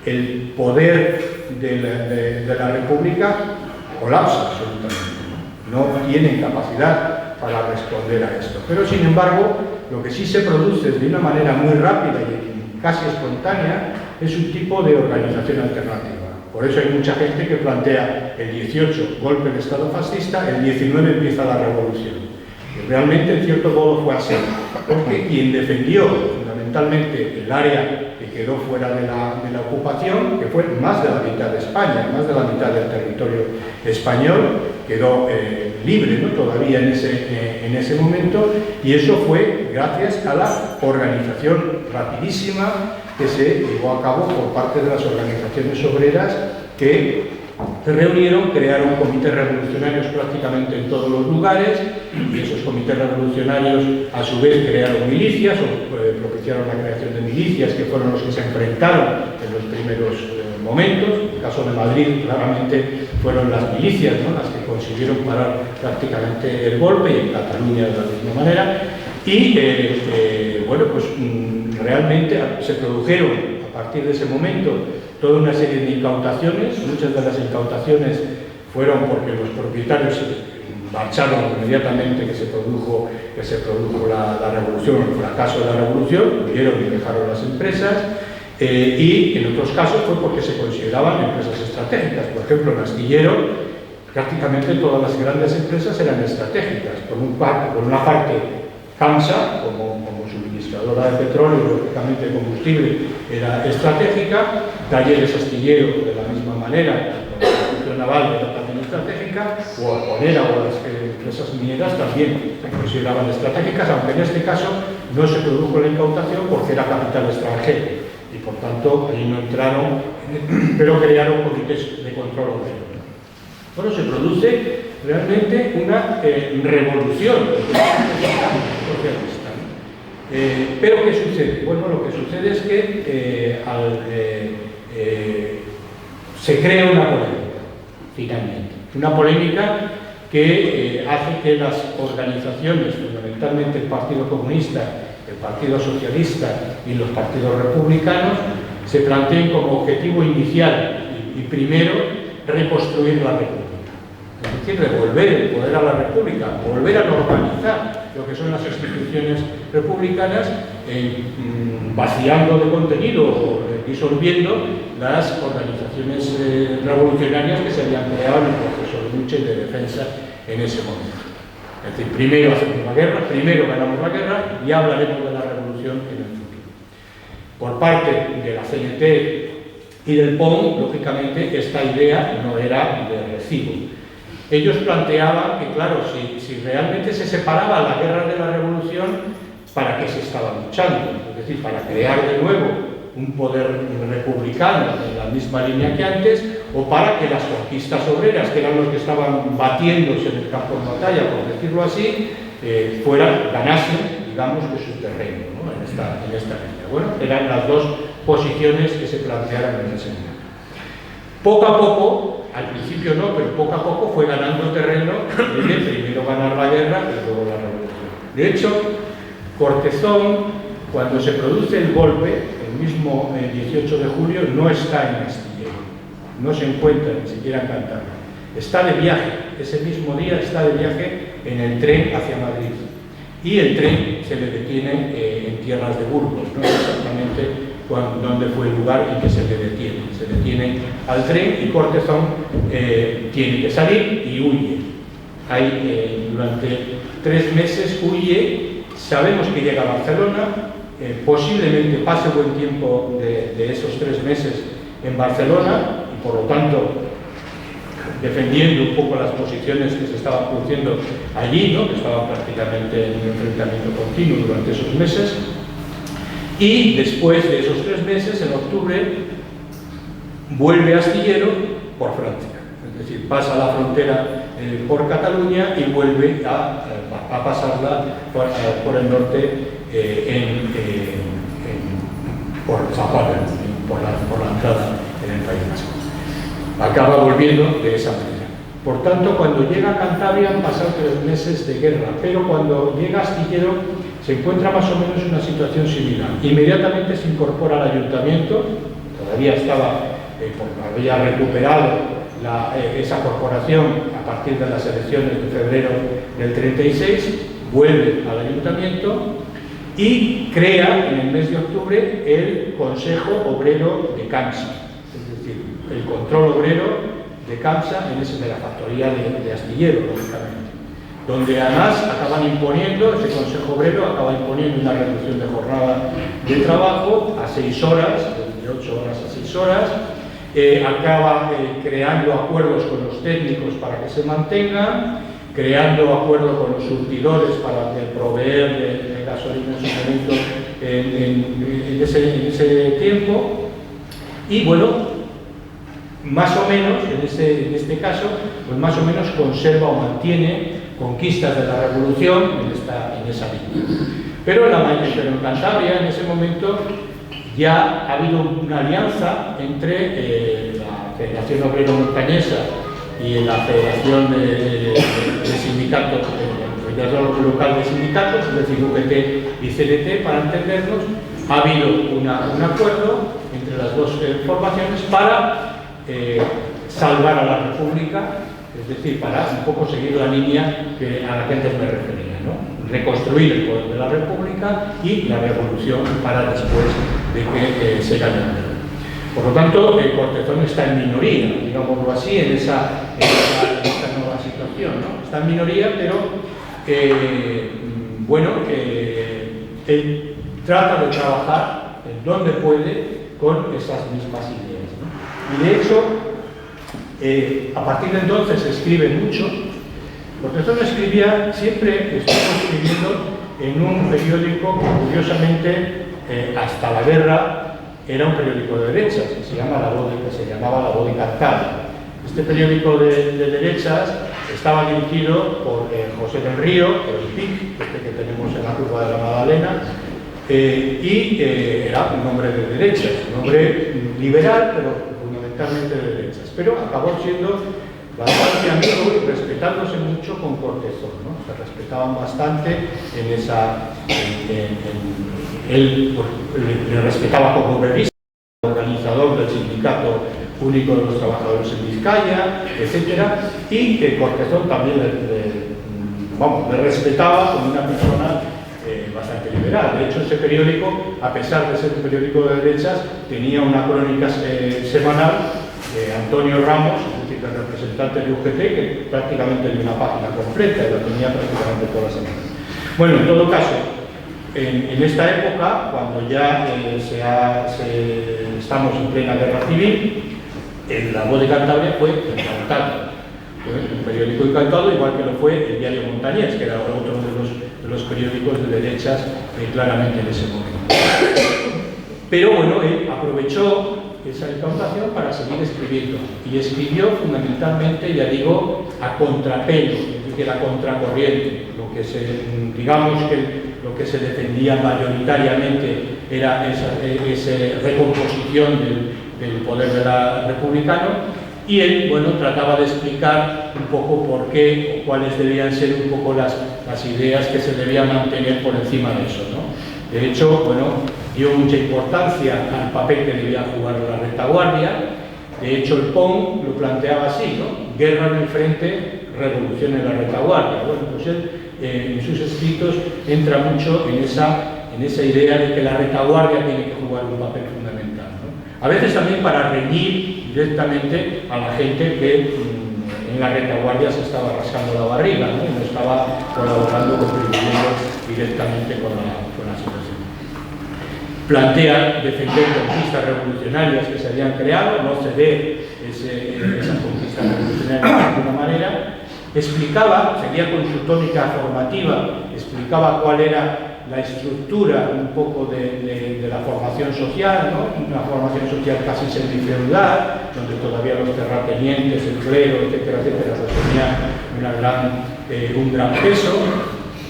el poder de la República colapsa absolutamente, no tienen capacidad para responder a esto. Pero sin embargo, lo que sí se produce de una manera muy rápida y casi espontánea es un tipo de organización alternativa. Por eso hay mucha gente que plantea el 18 golpe de Estado fascista, el 19 empieza la revolución. Y realmente en cierto modo fue así, porque quien defendió fundamentalmente el área que quedó fuera de la ocupación, que fue más de la mitad de España, más de la mitad del territorio español, quedó libre, ¿no? Todavía en ese momento, y eso fue gracias a la organización rapidísima que se llevó a cabo por parte de las organizaciones obreras que se reunieron, crearon comités revolucionarios prácticamente en todos los lugares, y esos comités revolucionarios a su vez crearon milicias o propiciaron la creación de milicias, que fueron los que se enfrentaron en los primeros momentos. En el caso de Madrid claramente fueron las milicias, ¿no?, las que consiguieron parar prácticamente el golpe, y en Cataluña de la misma manera. Y bueno, pues realmente se produjeron a partir de ese momento toda una serie de incautaciones. Muchas de las incautaciones fueron porque los propietarios marcharon inmediatamente que se produjo la revolución, el fracaso de la revolución, huyeron y dejaron las empresas, y en otros casos fue porque se consideraban empresas estratégicas. Por ejemplo, en Astillero prácticamente todas las grandes empresas eran estratégicas. Por una parte, CAMSA, como suministradora de petróleo, lógicamente de combustible, era estratégica. Talleres Astillero, de la misma manera, la construcción naval era también estratégica, o Arponera o las empresas mineras también se consideraban estratégicas, aunque en este caso no se produjo la incautación porque era capital extranjero, y por tanto ahí no entraron, pero crearon comités de control obrero. Bueno, se produce realmente una revolución socialista. Pero ¿qué sucede? Bueno, lo que sucede es que se crea una polémica, finalmente. Una polémica que hace que las organizaciones, fundamentalmente el Partido Comunista, el Partido Socialista y los partidos republicanos, se planteen como objetivo inicial y primero reconstruir la República. Es decir, devolver el poder a la República, volver a normalizar lo que son las instituciones republicanas, vaciando de contenido o disolviendo las organizaciones revolucionarias que se habían creado en el proceso de lucha y de defensa en ese momento. Es decir, primero hacemos la guerra, primero ganamos la guerra y hablaremos de la revolución en el futuro. Por parte de la CNT y del POM, lógicamente, esta idea no era de recibo. Ellos planteaban que, claro, si realmente se separaba la guerra de la revolución, ¿para qué se estaba luchando? Es decir, para crear de nuevo un poder republicano en la misma línea que antes, o para que las conquistas obreras, que eran los que estaban batiéndose en el campo de batalla, por decirlo así, ganasen, digamos, de su terreno, ¿no?, en esta línea. Bueno, eran las dos posiciones que se plantearon en ese momento. Poco a poco, al principio no, pero poco a poco fue ganando terreno, de primero ganar la guerra y luego la revolución. De hecho, Cortezón, cuando se produce el golpe, el mismo 18 de julio, no está en Astillero, no se encuentra ni siquiera en Cantabria. Está de viaje, ese mismo día está de viaje en el tren hacia Madrid. Y el tren se le detiene en tierras de Burgos, no exactamente dónde fue el lugar en que se le detiene. Se detiene al tren y Cortezón tiene que salir y huye. Ahí, durante 3 meses huye, sabemos que llega a Barcelona, posiblemente pase buen tiempo de esos 3 meses en Barcelona, y por lo tanto defendiendo un poco las posiciones que se estaban produciendo allí, ¿no?, que estaban prácticamente en un enfrentamiento continuo durante esos meses. Y después de esos 3 meses, en octubre, vuelve a Astillero por Francia. Es es decir, pasa la frontera por Cataluña y vuelve a pasarla por el norte por San Juan, por la entrada en el País Vasco. Acaba volviendo de esa manera. Por tanto, cuando llega a Cantabria han pasado 3 meses de guerra, pero cuando llega a Astillero se encuentra más o menos una situación similar. Inmediatamente se incorpora al ayuntamiento, todavía había recuperado esa corporación a partir de las elecciones de febrero del 36, vuelve al ayuntamiento y crea en el mes de octubre el Consejo Obrero de Camsa, es decir, el control obrero de Camsa, de la factoría de Astillero, lógicamente, donde además acaban imponiendo, ese Consejo Obrero acaba imponiendo una reducción de jornada de trabajo a 6 horas, de 8 horas a 6 horas, acaba creando acuerdos con los técnicos para que se mantengan, creando acuerdos con los surtidores para proveer de gasolina en su momento en ese tiempo, y bueno, más o menos, en este caso, pues más o menos conserva o mantiene conquistas de la Revolución en esa línea. Pero en Cantabria, en ese momento, ya ha habido una alianza entre la Federación Obrero Montañesa y la Federación de Sindicatos, la Federación Local de Sindicatos, es decir, UGT y CDT, para entendernos. Ha habido un acuerdo entre las dos formaciones para salvar a la República, es decir, para un poco seguir la línea a la que antes me refería, ¿no? Reconstruir el poder de la República y la revolución para después de que se gane la guerra. Por lo tanto, Cortezón está en minoría, digámoslo así, en esta nueva situación, ¿no? Está en minoría, pero él trata de trabajar en donde puede con esas mismas ideas, ¿no? Y de hecho, a partir de entonces escribe mucho. Cortezón siempre estuvo escribiendo en un periódico que, curiosamente, hasta la guerra era un periódico de derechas, que se llamaba La Voz de Cantabria. Este periódico de derechas estaba dirigido por José del Río, el PIC, que tenemos en la curva de la Magdalena, y era un hombre de derechas, un hombre liberal, pero fundamentalmente de derechas. Pero acabó siendo bastante amigo y respetándose mucho con Cortezón, ¿no? Se respetaban bastante él le respetaba como obrerista, organizador del Sindicato Único de los Trabajadores en Vizcaya, etc. Y que Cortezón también le respetaba como una persona bastante liberal. De hecho, ese periódico, a pesar de ser un periódico de derechas, tenía una crónica semanal de Antonio Ramos, es decir, el representante de UGT, que prácticamente tenía una página completa y la tenía prácticamente todas las semanas. Bueno, en todo caso, en esta época, cuando ya estamos en plena guerra civil, La Voz de Cantabria fue encantado. Fue un periódico encantado, igual que lo fue el Diario Montañés, que era otro de los periódicos de derechas claramente en ese momento. Pero bueno, él aprovechó esa incautación para seguir escribiendo, y escribió fundamentalmente, ya digo, a contrapelo, es decir, a contracorriente. Lo que se defendía mayoritariamente era esa recomposición del poder republicano, y él, bueno, trataba de explicar un poco por qué o cuáles debían ser un poco las ideas que se debían mantener por encima de eso, ¿no? De hecho, bueno, dio mucha importancia al papel que debía jugar la retaguardia. De hecho, el PON lo planteaba así, ¿no? Guerra en el frente, revolución en la retaguardia. Bueno, pues él en sus escritos entra mucho en esa idea de que la retaguardia tiene que jugar un papel fundamental, ¿no? A veces también para reñir directamente a la gente que en la retaguardia se estaba rascando la barriga, ¿no? Y no estaba colaborando, contribuyendo directamente con la situación. Plantea defender conquistas revolucionarias que se habían creado, no ceder esas conquistas revolucionarias de alguna manera. Explicaba, seguía con su tónica formativa, explicaba cuál era la estructura un poco de la formación social, ¿no? Una formación social casi semifeudal, donde todavía los terratenientes, el clero, etcétera, etcétera, tenían un gran peso.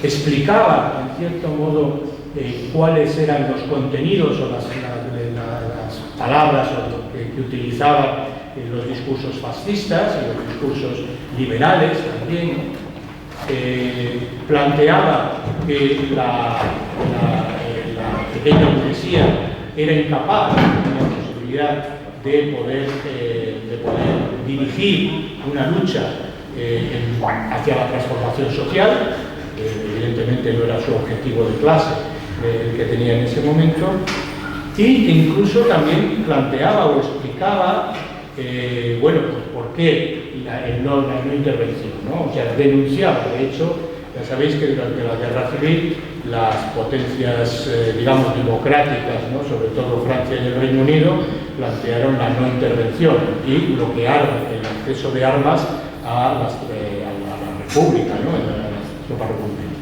Explicaba, en cierto modo, cuáles eran los contenidos o las palabras que utilizaban los discursos fascistas y los discursos liberales también. Planteaba que la pequeña burguesía era incapaz, no tenía posibilidad de poder dirigir una lucha hacia la transformación social. Evidentemente no era su objetivo de clase el que tenía en ese momento, y incluso también planteaba o explicaba bueno, pues por qué la no intervención, ¿no? O sea, denunciaba. De hecho, ya sabéis que durante la Guerra Civil las potencias, digamos, democráticas, ¿no? Sobre todo Francia y el Reino Unido, plantearon la no intervención y bloquearon el acceso de armas a la República, ¿no? A las tropas republicanas.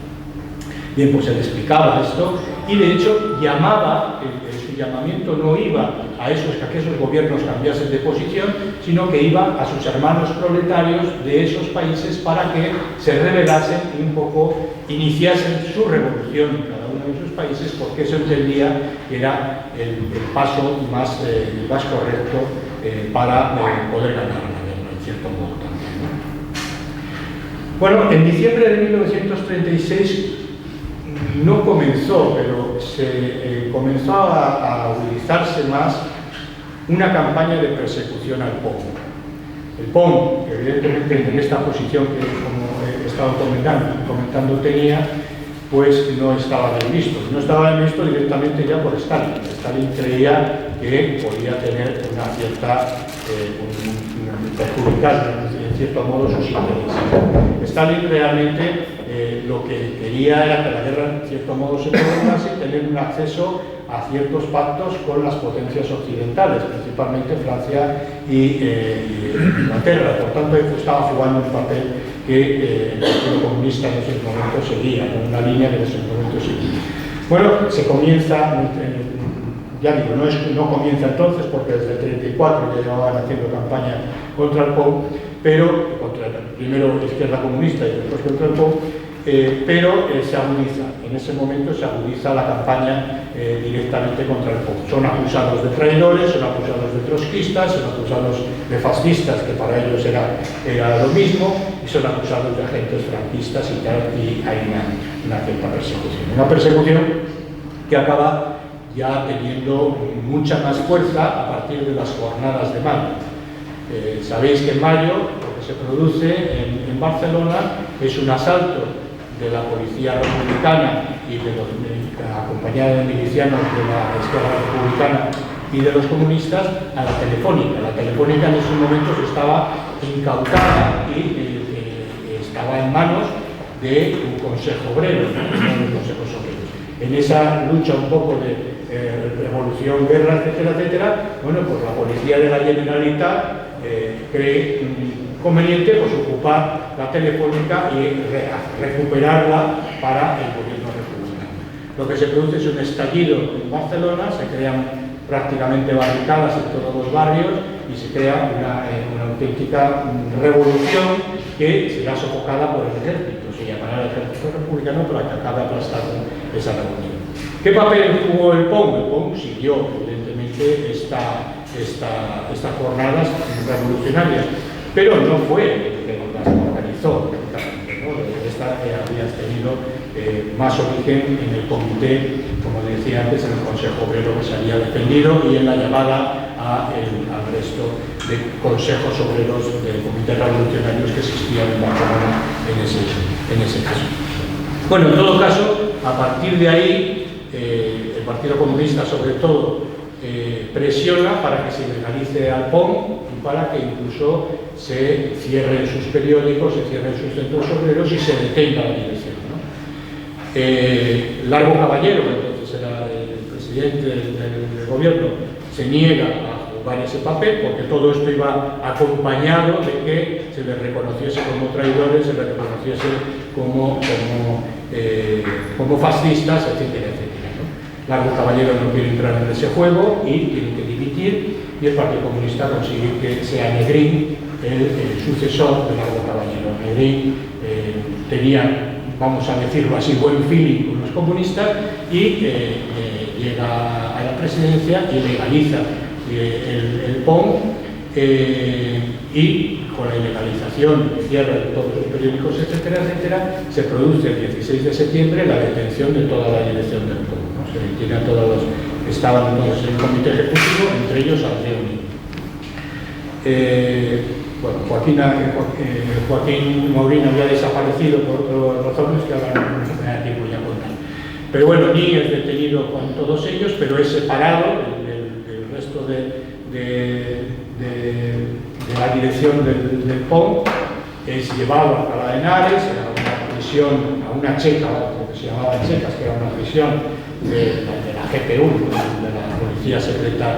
Bien, pues se le explicaba esto y de hecho llamaba, su llamamiento no iba a que esos gobiernos cambiasen de posición, sino que iba a sus hermanos proletarios de esos países para que se rebelasen y un poco iniciasen su revolución en cada uno de esos países, porque eso entendía que era el paso más correcto para poder ganar la guerra, en cierto modo también, ¿no? Bueno, en diciembre de 1936 no comenzó, pero se comenzó a utilizarse más una campaña de persecución al POM. El POM, que evidentemente en esta posición que, como he estado comentando tenía, pues no estaba bien visto. No estaba bien visto directamente ya por Stalin. Stalin creía que podía tener una cierta perjudicar en cierto modo sus intereses. Stalin realmente lo que quería era que la guerra en cierto modo se prolongase y tener un acceso a ciertos pactos con las potencias occidentales, principalmente Francia y Inglaterra. Por tanto, estaba jugando un papel que el Partido Comunista en ese momento seguía, en una línea que en ese momento seguía. Bueno, se comienza, ya digo, no comienza entonces, porque desde el 34 ya llevaban haciendo campaña contra el POM, pero primero la izquierda comunista y después contra el POM, pero se agudiza. En ese momento se agudiza la campaña directamente contra el POM. Son acusados de traidores, son acusados de trotskistas, son acusados de fascistas, que para ellos era lo mismo, y son acusados de agentes franquistas y tal, y hay una cierta persecución. Una persecución que acaba ya teniendo mucha más fuerza a partir de las jornadas de mayo. Sabéis que en mayo lo que se produce en Barcelona es un asalto de la policía republicana y acompañada de milicianos de la izquierda republicana y de los comunistas a la Telefónica. La Telefónica en esos momentos estaba incautada y estaba en manos de un consejo obrero, no de consejos obreros. En esa lucha un poco de revolución, guerra, etcétera, etcétera, bueno, pues la policía de la Generalitat cree conveniente pues, ocupar la Telefónica y recuperarla para el gobierno republicano. Lo que se produce es un estallido en Barcelona, se crean prácticamente barricadas en todos los barrios y se crea una auténtica revolución que será sofocada por el ejército. Se llamará el ejército republicano, pero que acaba aplastando esa revolución. ¿Qué papel jugó el POM? El POM siguió, evidentemente, estas jornadas revolucionarias, pero no fue el que las organizó, ¿no? Habías tenido más origen en el comité, como decía antes, en el Consejo Obrero que se había defendido y en la llamada al resto de consejos obreros de comités revolucionarios que existían en Barcelona en ese caso. Bueno, en todo caso, a partir de ahí, el Partido Comunista, sobre todo, presiona para que se legalice al POM y para que incluso se cierren sus periódicos, se cierren sus centros obreros y se detenga la dirección, ¿no? Largo Caballero, que entonces era el presidente del gobierno, se niega a jugar ese papel porque todo esto iba acompañado de que se les reconociese como traidores, se les reconociese como como fascistas, etcétera, etcétera, ¿no? Largo Caballero no quiere entrar en ese juego y tiene que dimitir, y el Partido Comunista consigue que sea Negrín el sucesor de Largo Caballero. Negrín tenía, vamos a decirlo así, buen feeling con los comunistas y llega a la presidencia y legaliza el PON, y con la ilegalización, el cierre de todos los periódicos, etcétera, etcétera, se produce el 16 de septiembre la detención de toda la dirección del PON, ¿no? Se detiene a todos los que estaban entonces en el comité ejecutivo, entre ellos a Leoni. Bueno, Joaquín Maurín había desaparecido por otras razones que ahora no me da tiempo ya a contar. Pero bueno, Ni es detenido con todos ellos, pero es separado del resto de la dirección del PON, es llevado a Alcalá de Henares, a una prisión, a una checa, lo que se llamaba checas, que era una prisión de la GPU, de la Policía Secreta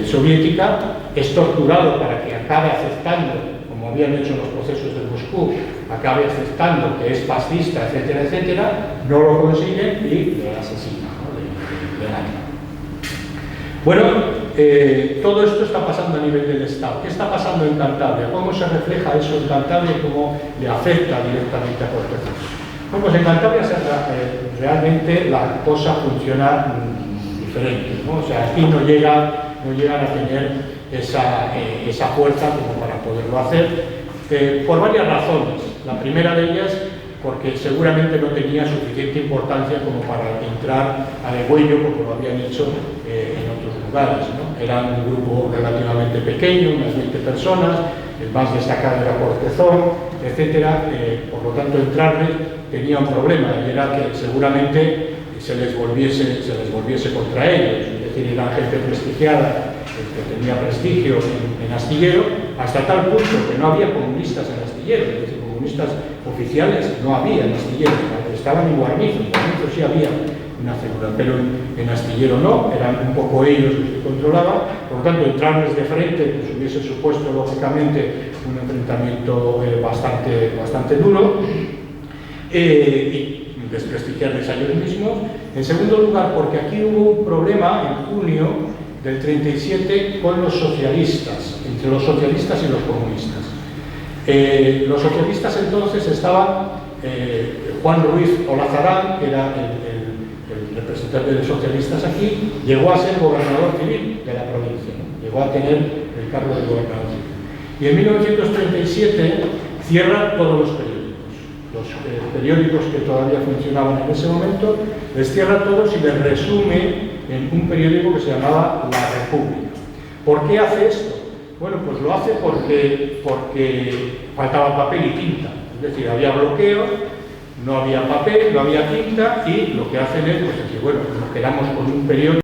Soviética, es torturado para que acabe aceptando, como habían hecho en los procesos de Moscú, acabe aceptando que es fascista, etcétera, etcétera, no lo consiguen y le asesinan, ¿no? Le ganan. Bueno, todo esto está pasando a nivel del Estado. ¿Qué está pasando en Cantabria? ¿Cómo se refleja eso en Cantabria y cómo le afecta directamente a Cortázar? Bueno, pues en Cantabria realmente la cosa funciona diferente, ¿no? O sea, aquí no llegan a tener esa fuerza como para poderlo hacer, por varias razones. La primera de ellas, porque seguramente no tenía suficiente importancia como para entrar a degüello, como lo habían hecho en otros lugares, ¿no? Era un grupo relativamente pequeño, unas 20 personas, el más destacado era Cortezón, etcétera. Por lo tanto, entrarles tenía un problema, y era que seguramente se les volviese contra ellos, es decir, eran gente prestigiada, que tenía prestigio en Astillero, hasta tal punto que no había comunistas en Astillero, es decir, comunistas oficiales no había en Astillero, estaban en Guarnizo sí había una célula, pero en Astillero no, eran un poco ellos los que controlaban. Por lo tanto, entrarles de frente pues hubiese supuesto lógicamente un enfrentamiento bastante duro, y desprestigiarles a ellos mismos. En segundo lugar, porque aquí hubo un problema en junio del 37 con los socialistas, entre los socialistas y los comunistas. Los socialistas entonces estaban Juan Ruiz Olazarán, que era el representante de los socialistas aquí, llegó a ser gobernador civil de la provincia, ¿no? Llegó a tener el cargo de gobernador civil. Y en 1937 cierran todos los periódicos que todavía funcionaban en ese momento, les cierra todos y les resume en un periódico que se llamaba La República. ¿Por qué hace esto? Bueno, pues lo hace porque faltaba papel y tinta, es decir, había bloqueo, no había papel, no había tinta, y lo que hacen es pues, decir, bueno, nos quedamos con un periódico